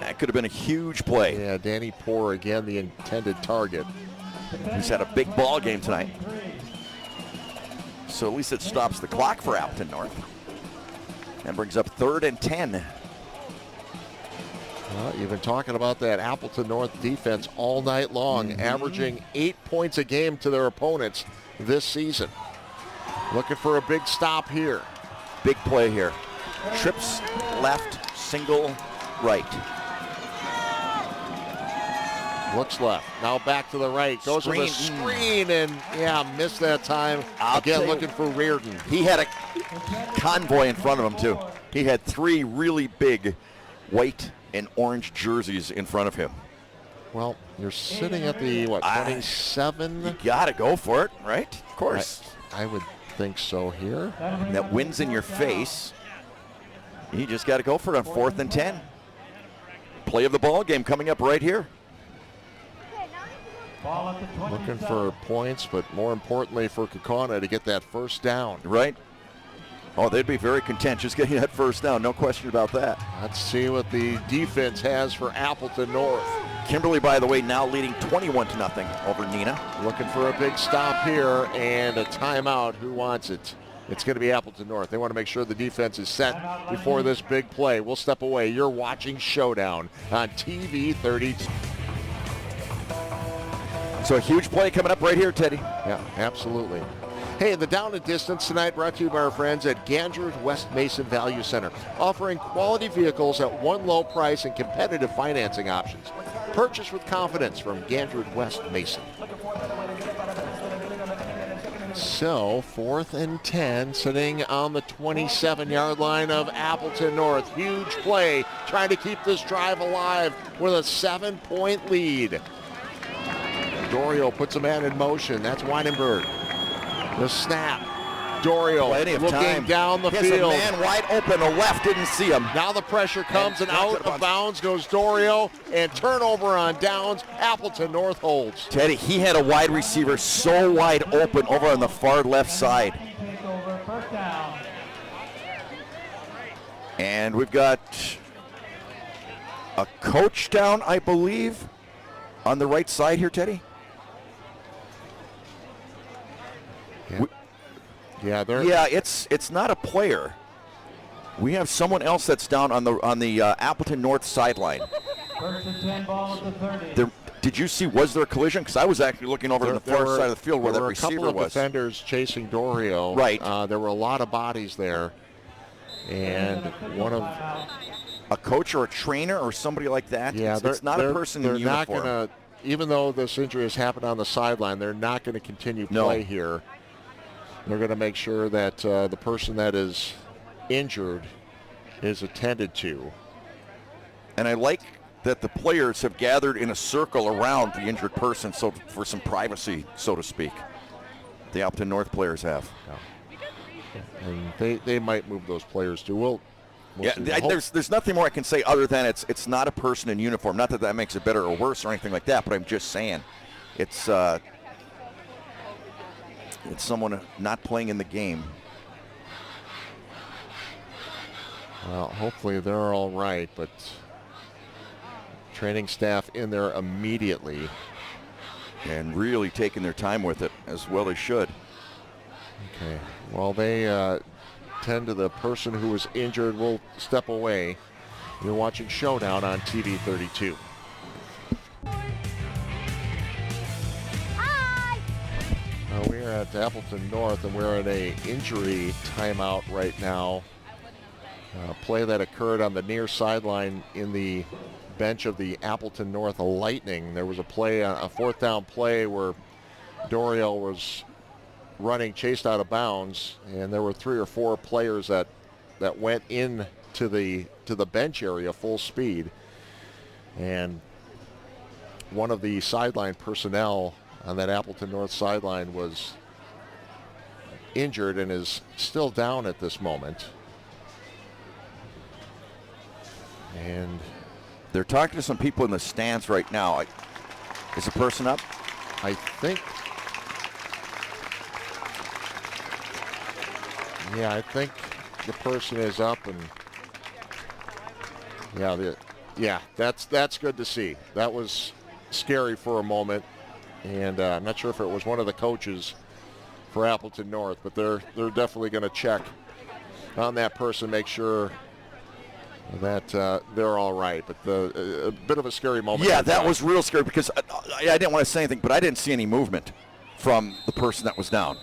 That could have been a huge play. Yeah, Danny Poor, again, the intended target. He's had a big ball game tonight. So at least it stops the clock for Appleton North. And brings up 3rd and 10. Well, you've been talking about that Appleton North defense all night long, averaging 8 points a game to their opponents this season. Looking for a big stop here. Big play here. Trips left, single right. Looks left. Now back to the right. Goes with a screen and, missed that time. Again, looking for Reardon. He had a convoy in front of him, too. He had 3 really big white and orange jerseys in front of him. Well, you're sitting at the, 27? You got to go for it, right? Of course. I would think so here. That wind's in your face. You just got to go for it on 4th and 10. Play of the ball game coming up right here. Looking for points, but more importantly for Kaukauna to get that first down. Right. Oh, they'd be very content just getting that first down. No question about that. Let's see what the defense has for Appleton North. Kimberly, by the way, now leading 21-0 over Nina. Looking for a big stop here and a timeout. Who wants it? It's going to be Appleton North. They want to make sure the defense is set before this big play. We'll step away. You're watching Showdown on TV 32. So a huge play coming up right here, Teddy. Yeah, absolutely. Hey, the Down and Distance tonight brought to you by our friends at Gandridge West Mason Value Center, offering quality vehicles at one low price and competitive financing options. Purchase with confidence from Gandridge West Mason. So, 4th and 10, sitting on the 27-yard line of Appleton North. Huge play, trying to keep this drive alive with a 7-point lead. Dorio puts a man in motion. That's Weinenberg. The snap. Dorio looking down the field. A man wide open to left, didn't see him. Now the pressure comes and out of bounds goes Dorio, and turnover on downs. Appleton North holds. Teddy, he had a wide receiver so wide open over on the far left side. And we've got a coach down, I believe, on the right side here, Teddy. Yeah, it's not a player. We have someone else that's down on the Appleton North sideline. First and 10, ball at the 30. Did you see, was there a collision? Because I was actually looking over to the far side of the field where that receiver was. There were a couple of defenders chasing Dorio. Right. There were a lot of bodies there. And one of a coach or a trainer or somebody like that. Yeah, it's not a person in uniform. Not gonna, even though this injury has happened on the sideline, they're not going to continue play here. They're going to make sure that the person that is injured is attended to. And I like that the players have gathered in a circle around the injured person, so for some privacy, so to speak. The Appleton North players have. Yeah. And they might move those players too. We'll there's nothing more I can say other than it's not a person in uniform. Not that that makes it better or worse or anything like that, but I'm just saying it's someone not playing in the game. Well, hopefully they're all right, but training staff in there immediately. And really taking their time with it, as well as should. Okay, well, they tend to the person who was injured. Will step away. You're watching Showdown on TV 32. We're at Appleton North, and we're in a injury timeout right now. Play that occurred on the near sideline in the bench of the Appleton North Lightning. There was a play, a 4th down play where Dorio was running, chased out of bounds, and there were 3 or 4 players that went in to the bench area full speed. And one of the sideline personnel on that Appleton North sideline was injured and is still down at this moment. And they're talking to some people in the stands right now. Is the person up? I think the person is up, and that's good to see. That was scary for a moment, and I'm not sure if it was one of the coaches for Appleton North, but they're definitely going to check on that person, make sure that they're all right. But a bit of a scary moment. Yeah, that was real scary because I didn't want to say anything, but I didn't see any movement from the person that was down.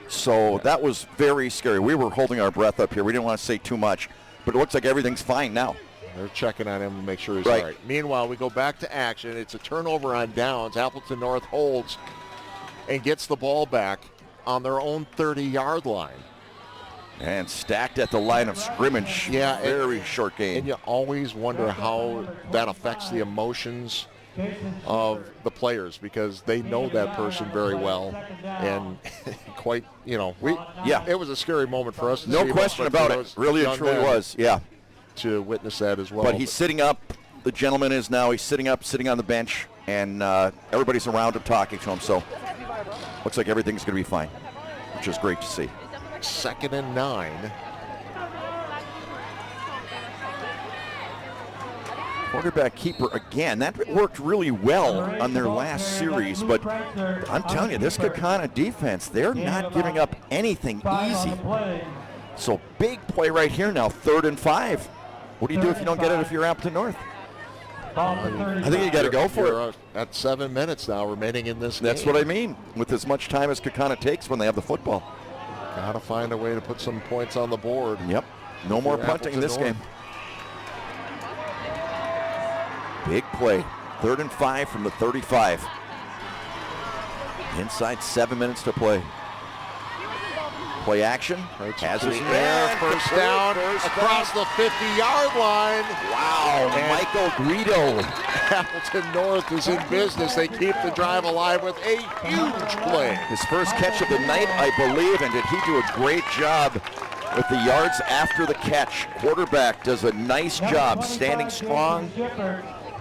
So that was very scary. We were holding our breath up here. We didn't want to say too much, but it looks like everything's fine now. They're checking on him to make sure he's all right. Meanwhile, we go back to action. It's a turnover on downs. Appleton North holds and gets the ball back on their own 30-yard line. And stacked at the line of scrimmage. Yeah, very short game. And you always wonder how that affects the emotions of the players, because they know that person very well, and quite, it was a scary moment for us to see. No question about it. Really and truly was, yeah. To witness that as well. But he's sitting up. The gentleman is now. He's sitting up, sitting on the bench, and everybody's around him talking to him. So looks like everything's going to be fine, which is great to see. 2nd and 9. Quarterback keeper again. That worked really well on their last series, but I'm telling you, this Kaukauna defense, they're not giving up anything easy. So big play right here now, 3rd and 5. What do you do if you don't get it if you're Appleton North? I think you got to go for it. At 7 minutes now remaining in this game. That's what I mean, with as much time as Kaukauna takes when they have the football. Got to find a way to put some points on the board. Yep. No more punting in this game. Big play. 3rd and 5 from the 35. Inside 7 minutes to play. Play action. Has it there. First down across the 50-yard line. Wow. And Michael Guido. Appleton North is in business. They keep the drive alive with a huge play. His first catch of the night, I believe, and did he do a great job with the yards after the catch. Quarterback does a nice job standing strong.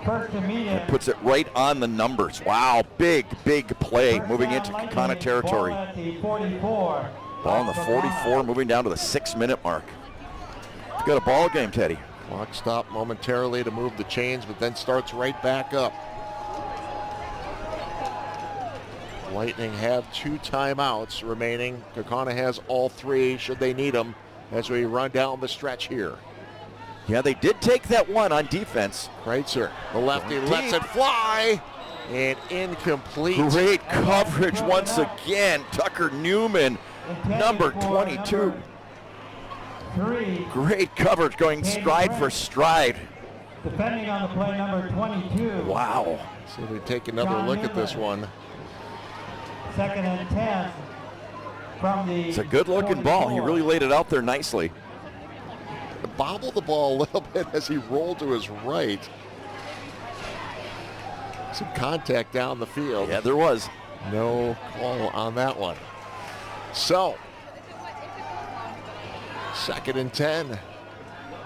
And puts it right on the numbers. Wow, big play moving into Kaukauna territory. Ball on the 44, moving down to the 6-minute mark. We've got a ball game, Teddy. Clock stopped momentarily to move the chains, but then starts right back up. Lightning have 2 timeouts remaining. Kaukauna has all 3 should they need them as we run down the stretch here. Yeah, they did take that one on defense. Kreitzer, the lefty, lets it fly, and incomplete. Great coverage once again. Tucker Newman, number 22. Great coverage, going stride for stride. Depending on the play, number 22. Wow. So we take another look at this one. 2nd and 10 from the. It's a good-looking ball. He really laid it out there nicely. Bobbled the ball a little bit as he rolled to his right. Some contact down the field. Yeah, there was. No call on that one. So, 2nd and 10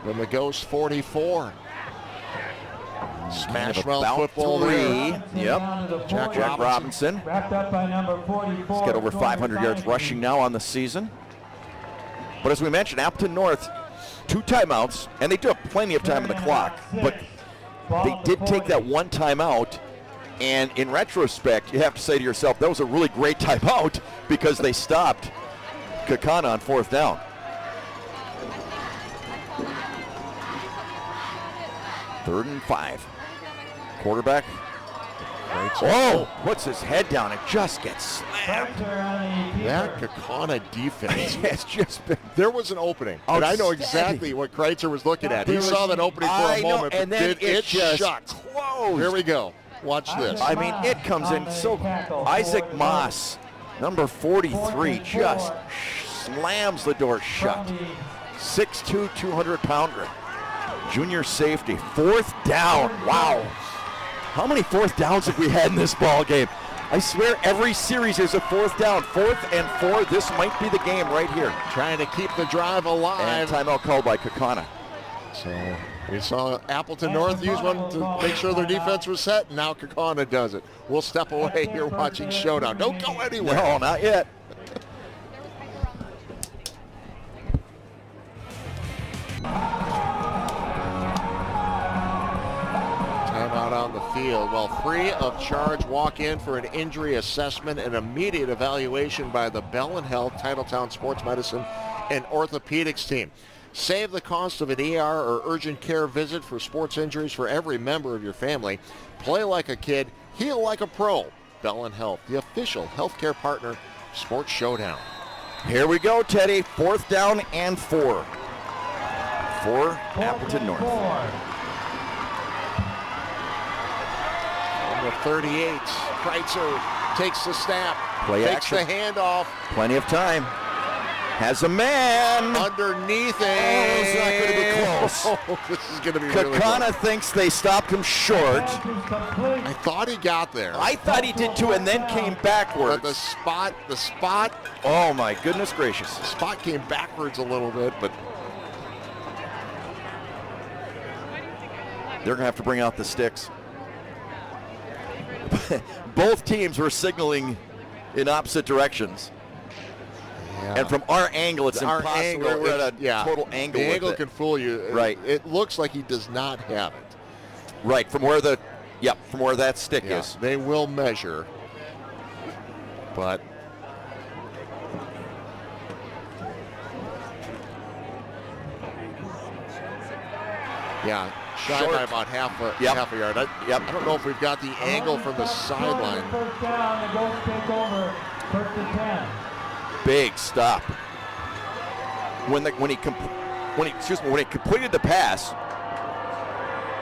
from the Ghost 44. Smash mouth football 3. There. Yep. Jack Robinson. Wrapped up by number 44. He's got over 500 yards rushing now on the season. But as we mentioned, Appleton North, 2 timeouts, and they do have plenty of time on the clock, but they did take that 1 timeout, and in retrospect, you have to say to yourself, that was a really great timeout because they stopped Kaukauna on 4th down. Third and 5. Quarterback. Oh, puts his head down and just gets slammed. That Kaukauna defense has just been. There was an opening, and I know exactly what Kreitzer was looking at. He saw that opening for a moment, and but then it just shut. Closed. Here we go. Watch this. I mean, it comes in so. Isaac Moss, number 43, just slams the door shut. 6'2", 200-pounder. Junior safety. 4th down. Wow. How many 4th downs have we had in this ball game? I swear every series is a 4th down. 4th and 4. This might be the game right here. Trying to keep the drive alive. And timeout called by Kaukauna. So We saw Appleton North use one to make sure their defense was set. Now Kaukauna does it. We'll step away. You're watching Showdown. Don't go anywhere. No, not yet. Timeout on the field. Well, free of charge walk-in for an injury assessment and immediate evaluation by the Bell and Health Titletown Sports Medicine and Orthopedics team. Save the cost of an ER or urgent care visit for sports injuries for every member of your family. Play like a kid, heal like a pro. Bell and Health, the official healthcare partner of Sports Showdown. Here we go, Teddy. 4th down and 4 for Appleton North. Number 38, Kreitzer takes the snap, Play takes action. the handoff. Plenty of time. Has a man. Underneath it. Oh, it's not going to be close. Oh, this is going to be really Kaukauna close. thinks they stopped him short. I thought he got there. I thought he did too, and then came backwards. But the spot. Oh my goodness gracious. The spot came backwards a little bit, but they're going to have to bring out the sticks. Both teams were signaling in opposite directions. yeah. And from our angle, it's Our impossible. angle, We're at a yeah. total angle. The with angle it. can fool you. Right. It looks like he does not have it. Right, from where from where that stick Yeah. is. They will measure, but yeah, shy Short. by about half a yard. I don't know if we've got the angle from the sideline. First down, the Ghosts take over. 1st and 10. Big stop. When he completed the pass,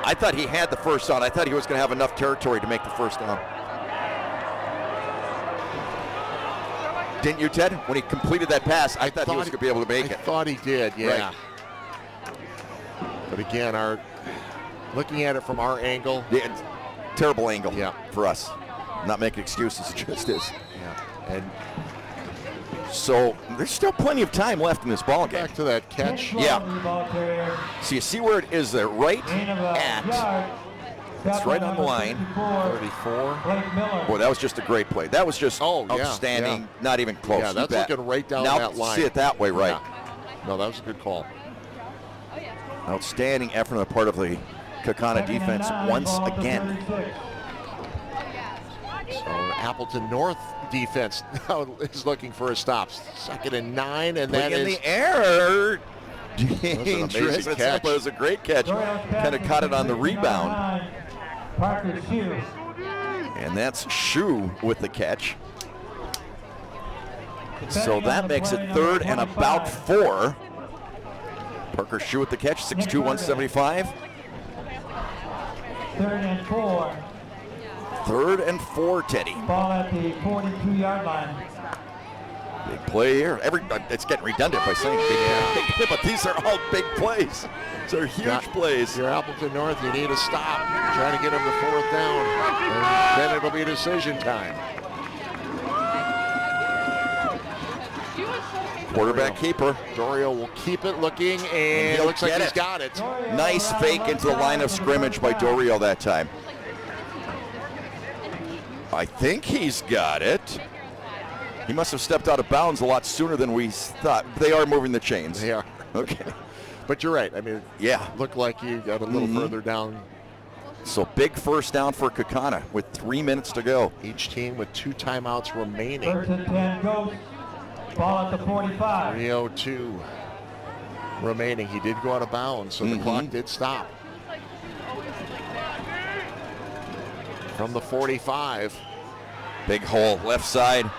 I thought he had the first down. I thought he was going to have enough territory to make the first down. Didn't you, Ted? When he completed that pass, I thought he was going to be able to make it. I thought he did, yeah. Right. But again, looking at it from our angle, Terrible angle Yeah. for us. Not making excuses, it just is. yeah. And So there's still plenty of time left in this ball game. back to that catch. Yeah. Ball carrier. So you see where it is there, right Gain of a at. yard. It's right on the line. 34. Blake Miller. Boy, that was just a great play. That was just Oh, yeah, outstanding. yeah. Not even close. Yeah, You that's bet. looking right down now, that line. See it that way, right? Yeah. No, that was a good call. Outstanding effort on the part of the Kaukauna defense once again. So Appleton North defense now is looking for a stop. 2nd and 9, and that Play in is the air. amazing Dangerous. catch. It was a great catch. Kind of caught it on the rebound. Parker Shoe. And that's Shu with the catch. So that makes it 3rd and about 4. Parker Shu with the catch, 6'2", 175. 3rd and 4. 3rd and 4, Teddy. Ball at the 42-yard line. Big play here. It's getting redundant by saying big play, but these are all big plays. These are huge plays. You're Appleton North, you need a stop. Trying to get them to 4th down. And then it'll be decision time. Quarterback keeper. Dorio will keep it looking, and it looks like he's got it. Nice fake into the line of scrimmage by Dorio that time. I think he's got it. He must have stepped out of bounds a lot sooner than we thought. They are moving the chains. They are. Okay. But you're right. I mean, yeah, looked like you got a little further down. So big first down for Kaukauna with 3 minutes to go. Each team with 2 timeouts remaining. 1st and 10 Ghosts. Ball at the 45. 3:02 remaining. He did go out of bounds, so the clock did stop. From the 45. Big hole left side.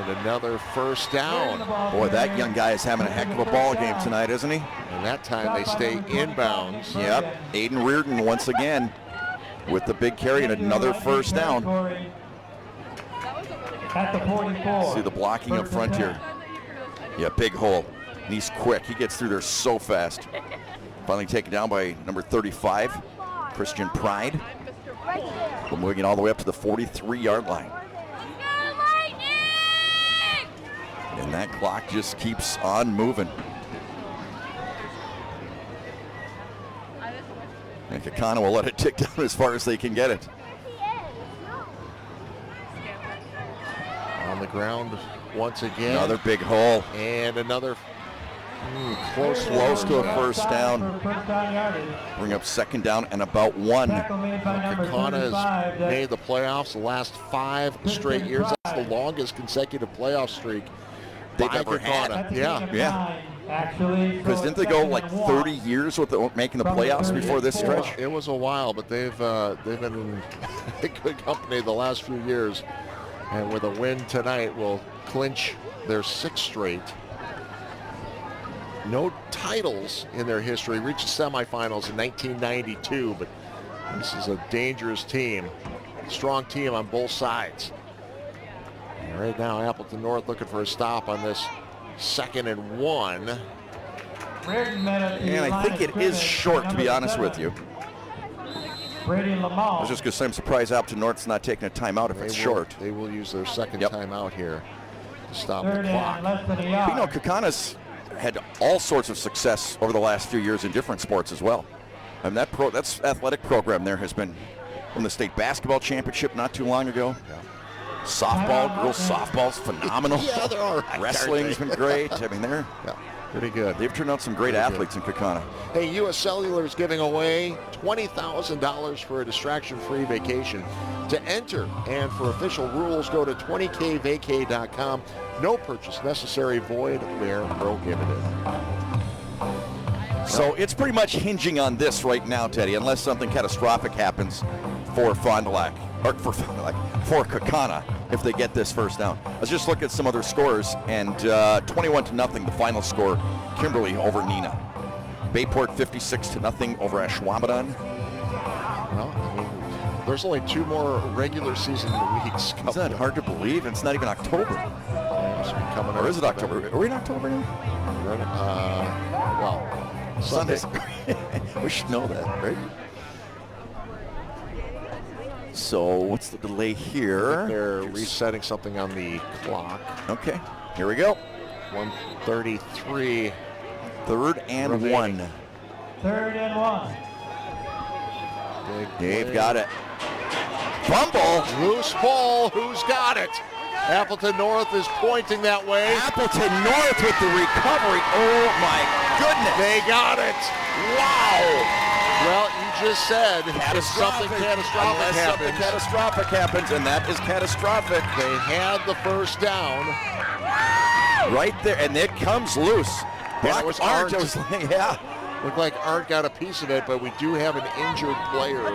And another first down. Boy, that young guy is having a heck of a ball game tonight, isn't he? And that time they stay inbounds. Yep. Aiden Reardon once again with the big carry and another first down. At the 44. See the blocking up front here. Yeah, big hole. And he's quick. He gets through there so fast. Finally taken down by number 35, Christian Pride. We're moving it all the way up to the 43-yard line. And that clock just keeps on moving. Kaukauna will let it tick down as far as they can get it. On the ground once again. Another big hole. And another close to a first down. Bring up second down and about 1. Kaukauna has made the playoffs the last 5 straight years. That's the longest consecutive playoff streak they've by ever had. Kaukauna. Yeah. Because didn't they go like 30 years with making the playoffs before this stretch? It was a while, but they've been in good company the last few years. And with a win tonight will clinch their 6th straight. No titles in their history. Reached the semifinals in 1992, but this is a dangerous team. Strong team on both sides. And right now, Appleton North looking for a stop on this 2nd and 1. And I think it is short, to be honest with you. I was just going to say I'm surprised Appleton North's not taking a timeout if it's short. They will use their second timeout here to stop the clock. But, you know, Kaukauna's had all sorts of success over the last few years in different sports as well. And that's athletic program there has been from the state basketball championship not too long ago. Softball, girls softball's phenomenal. Yeah, they're all right. Wrestling's been great. I mean, they're pretty good. They've turned out some great athletes in Kaukauna. Hey, U.S. Cellular is giving away $20,000 for a distraction-free vacation. To enter and for official rules, go to 20kvacay.com. No purchase necessary, void where prohibited. So it's pretty much hinging on this right now, Teddy, unless something catastrophic happens for Fond du Lac, or for Kaukauna, if they get this first down. Let's just look at some other scores, and 21-0, the final score, Kimberly over Neenah. Bayport 56-0 over Ashwaubenon. Well, I mean, there's only 2 more regular season weeks. Isn't that hard to believe? It's not even October. Coming or is it October? Are we in October now? Well, Sundays. We should know that, right? So what's the delay here? They're resetting something on the clock. Okay, here we go. 1:33. 3rd and remaining. 1. 3rd and 1. Dave got it. Fumble. Loose ball. Who's got it? Appleton North is pointing that way. Appleton North with the recovery. Oh my goodness. They got it. Wow. Well, you just said if something catastrophic happens, and that is catastrophic. They had the first down. Right there, and it comes loose. That was Arndt. Yeah. Looked like Arndt got a piece of it, but we do have an injured player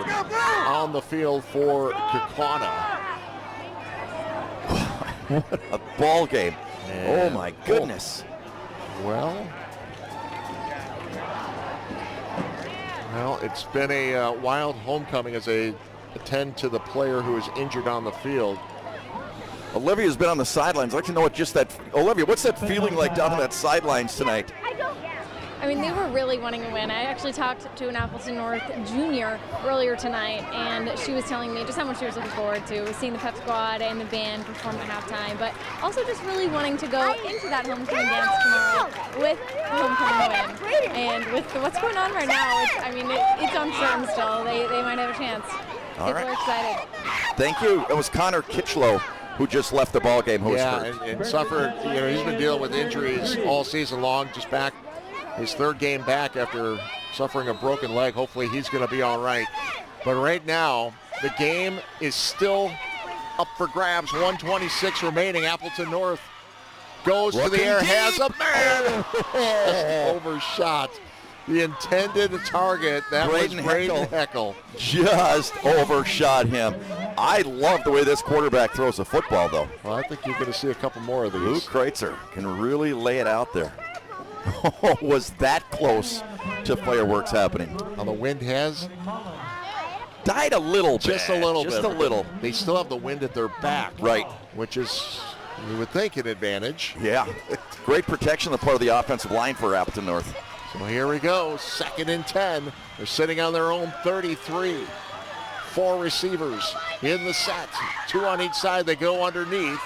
on the field for Kaukauna. What a ball game. Oh my goodness. Well, it's been a wild homecoming as they attend to the player who is injured on the field. Olivia's been on the sidelines. I'd like to know Olivia, what's that feeling like down on that sidelines tonight? I mean, they were really wanting to win. I actually talked to an Appleton North junior earlier tonight, and she was telling me just how much she was looking forward to seeing the pep squad and the band perform at halftime, but also just really wanting to go into that homecoming dance tomorrow with homecoming win. And with what's going on right now, it's uncertain still. They might have a chance. People are excited. Thank you. It was Connor Kitchlow who just left the ball game. And suffered. He's been dealing with injuries all season long. Just back. His 3rd game back after suffering a broken leg. Hopefully he's going to be all right. But right now, the game is still up for grabs. 1:26 remaining. Appleton North goes to the air, has a man. Overshot the intended target. That was Braden Heckel. Just overshot him. I love the way this quarterback throws the football, though. Well, I think you're going to see a couple more of these. Luke Kreitzer can really lay it out there. Was that close to fireworks happening? Well, the wind has died a little bit. Just a little Just bit. a little. They still have the wind at their back. Right. Which is, you would think, an advantage. Yeah. Great protection on the part of the offensive line for Appleton North. So here we go. 2nd and 10. They're sitting on their own 33. 4 receivers in the set. 2 on each side. They go underneath.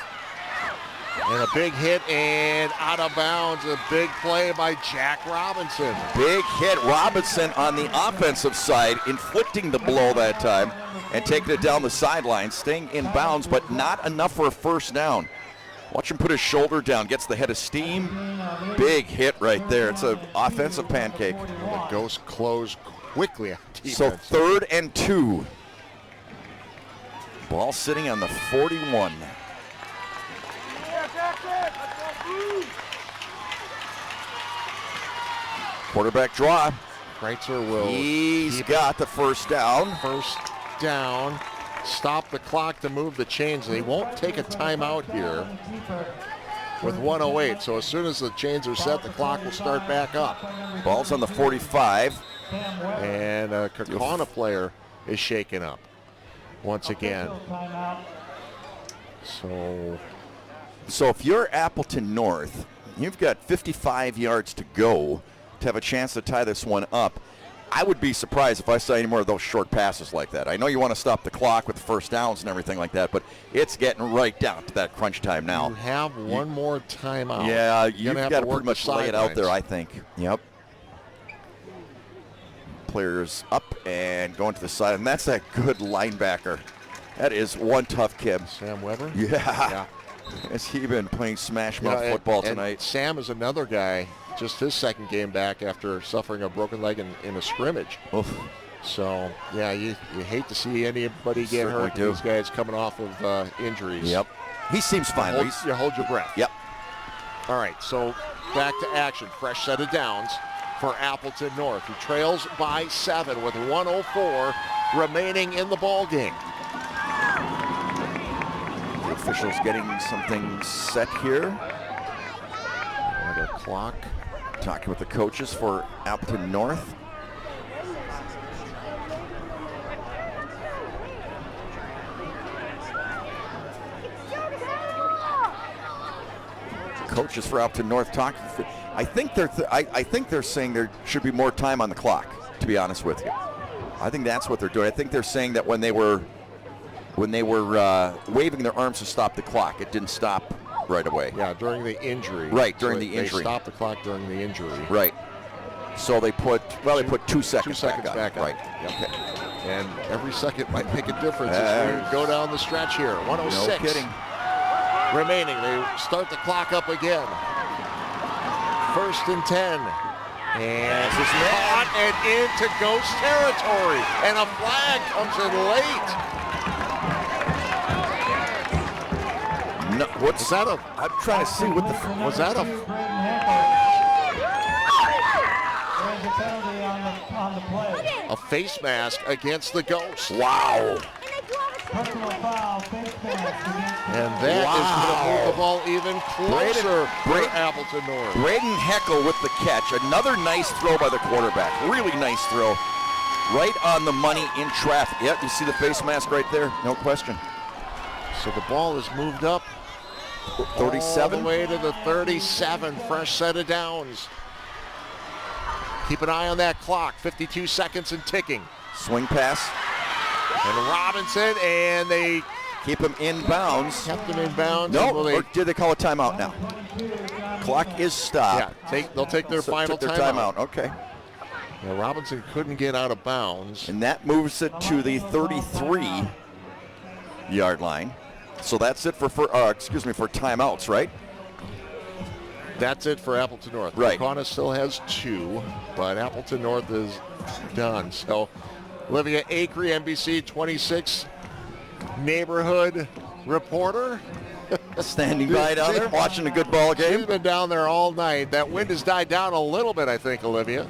And a big hit and out of bounds. A big play by Jack Robinson. Big hit. Robinson on the offensive side, inflicting the blow that time and taking it down the sideline, staying in bounds, but not enough for a first down. Watch him put his shoulder down, gets the head of steam. Big hit right there. It's an offensive pancake. The Ghosts close quickly on defense. So 3rd and 2. Ball sitting on the 41. Quarterback draw. Kreitzer will. He's got the first down. First down. Stop the clock to move the chains. They won't take a timeout here with 1:08. So as soon as the chains are set, the clock will start back up. Ball's on the 45. And a Kaukauna player is shaken up once again. So if you're Appleton North, you've got 55 yards to go to have a chance to tie this one up. I would be surprised if I saw any more of those short passes like that. I know you want to stop the clock with the first downs and everything like that, but it's getting right down to that crunch time now. You have one more timeout. Yeah, you've got to pretty much lay it out there, I think. Yep. Players up and going to the side, and that's that good linebacker. That is one tough kid. Sam Weber? Yeah. Has he been playing smash mouth football tonight? And Sam is another guy, just his second game back after suffering a broken leg in a scrimmage. Oof. So, yeah, you hate to see anybody get hurt. These guys coming off of injuries. Yep. He seems fine. You hold your breath. Yep. All right, so back to action. Fresh set of downs for Appleton North, who trails by 7 with 1:04 remaining in the ball game. The officials getting something set here. Another clock. Talking with the coaches for Appleton North. Coaches for Appleton North talking. I think they're saying there should be more time on the clock, to be honest with you. I think that's what they're doing. I think they're saying that when they were waving their arms to stop the clock, it didn't stop right away. Yeah, during the injury. Right, during the injury. They stopped the clock during the injury. Right. So they put 2 seconds, 2 seconds back on. Right. Yep. Okay. And every second might make a difference as we go down the stretch here. 1:06. No kidding. Remaining. They start the clock up again. 1st and 10. And it's caught and into Ghost territory. And a flag comes in late. No, what's that? I'm trying to see what the. Was that a? A face mask against the Ghost. Wow. And that is going to move the ball even closer for Appleton North. Braden Heckel with the catch. Another nice throw by the quarterback. Really nice throw. Right on the money in traffic. Yep, you see the face mask right there? No question. So the ball is moved up 37. All the way to the 37. Fresh set of downs. Keep an eye on that clock. 52 seconds and ticking. Swing pass. And Robinson, and they keep him in bounds. Kept him in bounds. No, or did they call a timeout now? Clock is stopped. Yeah, they'll take their final timeout. Okay. Now Robinson couldn't get out of bounds. And that moves it to the 33-yard line. So that's it for timeouts, right? That's it for Appleton North. Right. Kaukauna still has 2, but Appleton North is done. So Olivia Acree, NBC 26 neighborhood reporter. Standing by down there, watching a good ball game. She's been down there all night. That wind has died down a little bit, I think, Olivia.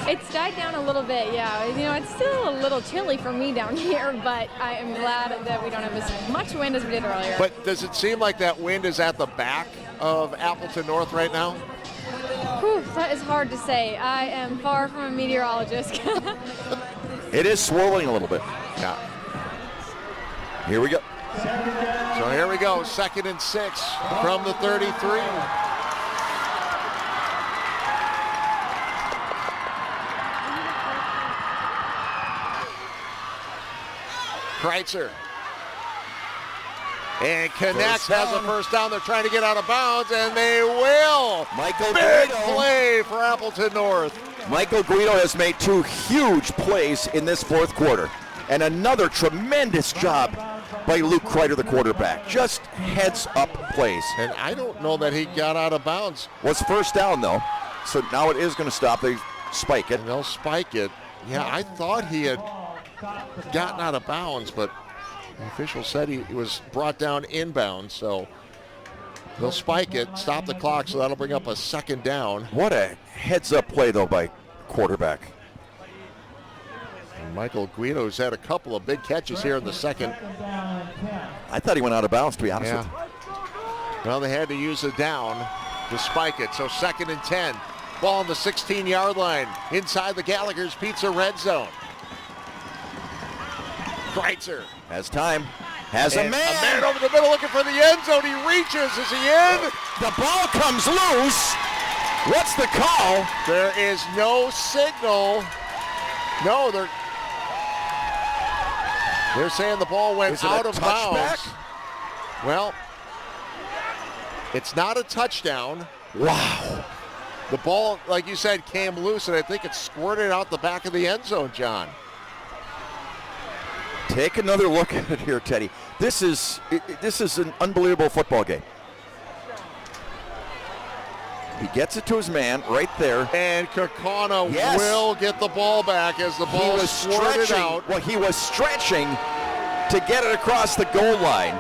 It's died down a little bit, yeah. It's still a little chilly for me down here, but I am glad that we don't have as much wind as we did earlier. But does it seem like that wind is at the back of Appleton North right now? Whew, that is hard to say. I am far from a meteorologist. It is swirling a little bit. Yeah. Here we go. So here we go, 2nd and 6 from the 33. Kreitzer And connects, has a first down. They're trying to get out of bounds, and they will. Big play for Appleton North. Michael Guido has made 2 huge plays in this fourth quarter. And another tremendous job by Luke Kreider, the quarterback. Just heads-up plays. And I don't know that he got out of bounds. Was first down, though. So now it is going to stop. They spike it. And they'll spike it. Yeah, I thought he had gotten out of bounds, but the official said he was brought down inbound, so they'll spike it, stop the clock, so that'll bring up a second down. What a heads-up play, though, by quarterback. And Michael Guido's had a couple of big catches here in the second. I thought he went out of bounds, to be honest with you. Well, they had to use a down to spike it, so 2nd and 10. Ball on the 16-yard line, inside the Gallagher's Pizza red zone. Kreitzer has time, has a man. A man over the middle looking for the end zone. He reaches. Is he in? The ball comes loose. What's the call? There is no signal. No, they're saying the ball went out of bounds. Well, it's not a touchdown. Wow. The ball, like you said, came loose, and I think it squirted out the back of the end zone, John. Take another look at it here, Teddy. This is an unbelievable football game. He gets it to his man right there. And Kaukauna will get the ball back as the ball is squirted out. Well, he was stretching to get it across the goal line.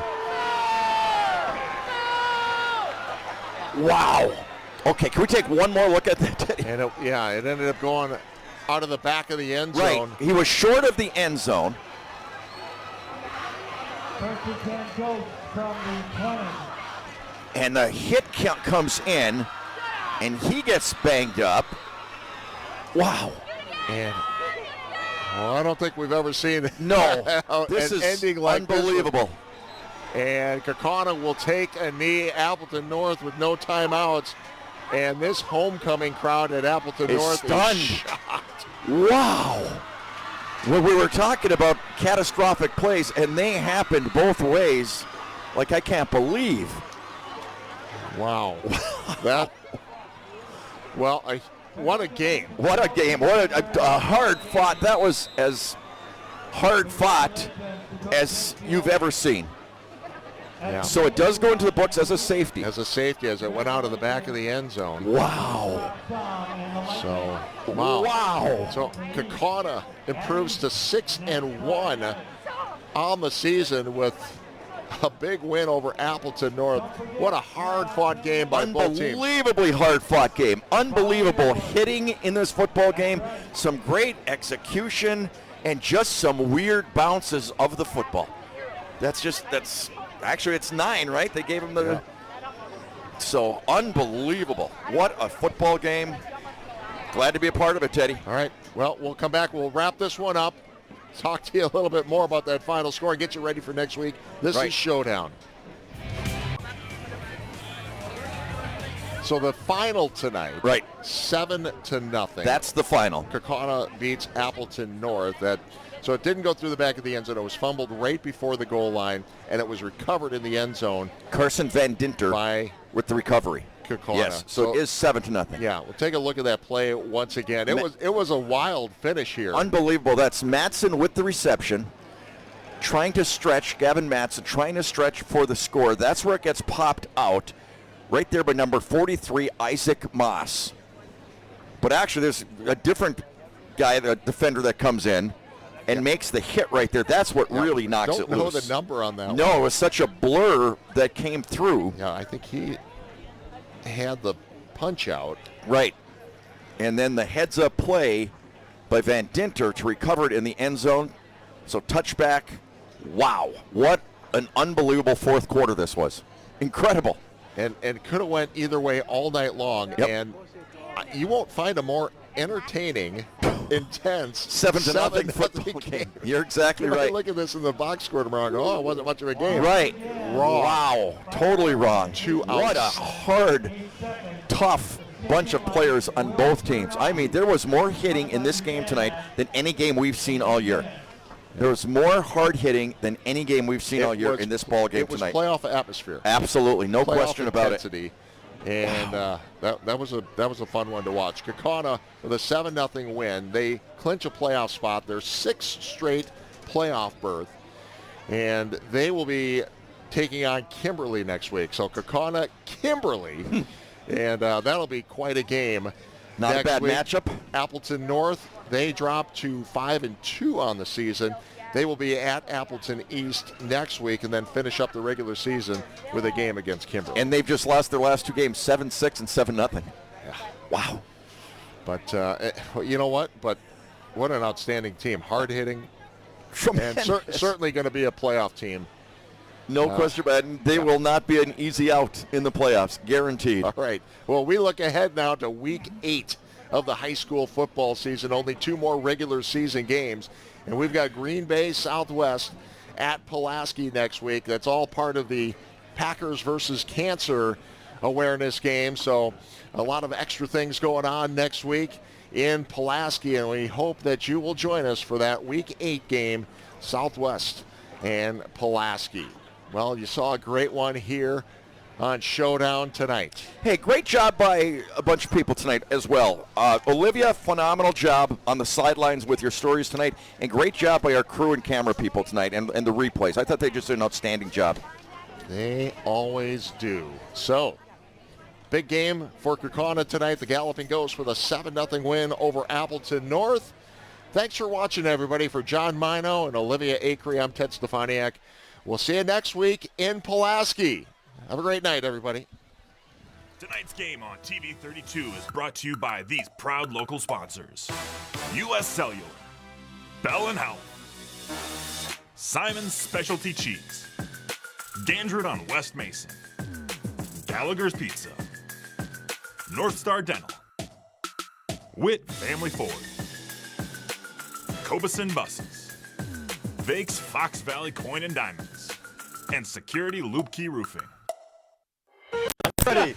Wow. Okay, can we take one more look at that, Teddy? And it ended up going out of the back of the end zone. Right. He was short of the end zone. And the hit count comes in, and he gets banged up. Wow. And I don't think we've ever seen this is ending like unbelievable. And Kaukauna will take a knee. Appleton North with no timeouts. And this homecoming crowd at Appleton North stunned. is shocked. Wow. Well, we were talking about catastrophic plays, and they happened both ways. Like, I can't believe. Wow. What a game. What a game. What a hard fought. That was as hard fought as you've ever seen. Yeah. So it does go into the books as a safety. As it went out of the back of the end zone. Wow. So, wow. So Kaukauna improves to 6-1 on the season with a big win over Appleton North. What a hard-fought game by both teams. Unbelievably hard-fought game. Unbelievable hitting in this football game. Some great execution and just some weird bounces of the football. Actually, it's 9, right? They gave him the... Yeah. So, unbelievable. What a football game. Glad to be a part of it, Teddy. All right. Well, we'll come back. We'll wrap this one up. Talk to you a little bit more about that final score and get you ready for next week. This is Showdown. So the final tonight, 7-0. That's the final. Kaukauna beats Appleton North. So it didn't go through the back of the end zone. It was fumbled right before the goal line, and it was recovered in the end zone. Carson Van Dinter with the recovery. Kaukauna. Yes, so it is 7-0. Yeah, we'll take a look at that play once again. It was a wild finish here. Unbelievable. That's Matson with the reception, trying to stretch, Gavin Matson trying to stretch for the score. That's where it gets popped out, right there by number 43, Isaac Moss. But actually, there's a different guy, the defender, that comes in and makes the hit right there. That's what really knocks it loose. Don't know the number on that one. No, it was such a blur that came through. Yeah, I think he had the punch out. Right. And then the heads-up play by Van Dinter to recover it in the end zone. So touchback. Wow. What an unbelievable fourth quarter this was. Incredible. And could have went either way all night long. Yep. And you won't find a more entertaining, intense 7-0 football game. You're exactly right. Look at this in the box score tomorrow and go, it wasn't much of a game. Right. Wrong. Wow. Totally wrong. 2 outs. What a hard, tough bunch of players on both teams. I mean, there was more hitting in this game tonight than any game we've seen all year. There was more hard hitting than any game we've seen all year in this ball game tonight. It was playoff atmosphere. Absolutely, no question about it. And that was a fun one to watch. Kaukauna with a 7-0 win. They clinch a playoff spot. Their 6th straight playoff berth, and they will be taking on Kimberly next week. So Kaukauna, Kimberly, and that'll be quite a game. Not next a bad week, matchup. Appleton North, they dropped to 5-2 on the season. They will be at Appleton East next week and then finish up the regular season with a game against Kimberly. And they've just lost their last 2 games, 7-6 and 7-0. Yeah. Wow. But you know what? But what an outstanding team. Hard-hitting. And certainly going to be a playoff team. No question about it. They will not be an easy out in the playoffs, guaranteed. All right. Well, we look ahead now to Week 8 of the high school football season. Only 2 more regular season games. And we've got Green Bay Southwest at Pulaski next week. That's all part of the Packers versus Cancer awareness game. So a lot of extra things going on next week in Pulaski. And we hope that you will join us for that Week 8 game, Southwest and Pulaski. Well, you saw a great one here on Showdown tonight. Hey, great job by a bunch of people tonight as well. Olivia, phenomenal job on the sidelines with your stories tonight, and great job by our crew and camera people tonight and the replays. I thought they just did an outstanding job. They always do. So, big game for Kaukauna tonight. The Galloping Ghosts with a 7-0 win over Appleton North. Thanks for watching, everybody. For John Mino and Olivia Acree, I'm Ted Stefaniak. We'll see you next week in Pulaski. Have a great night, everybody. Tonight's game on TV 32 is brought to you by these proud local sponsors: U.S. Cellular, Bell & Health, Simon's Specialty Cheese, Gandred on West Mason, Gallagher's Pizza, North Star Dental, Witt Family Ford, Cobeson Buses, Vake's Fox Valley Coin and Diamonds, and Security Loop Key Roofing. Ready.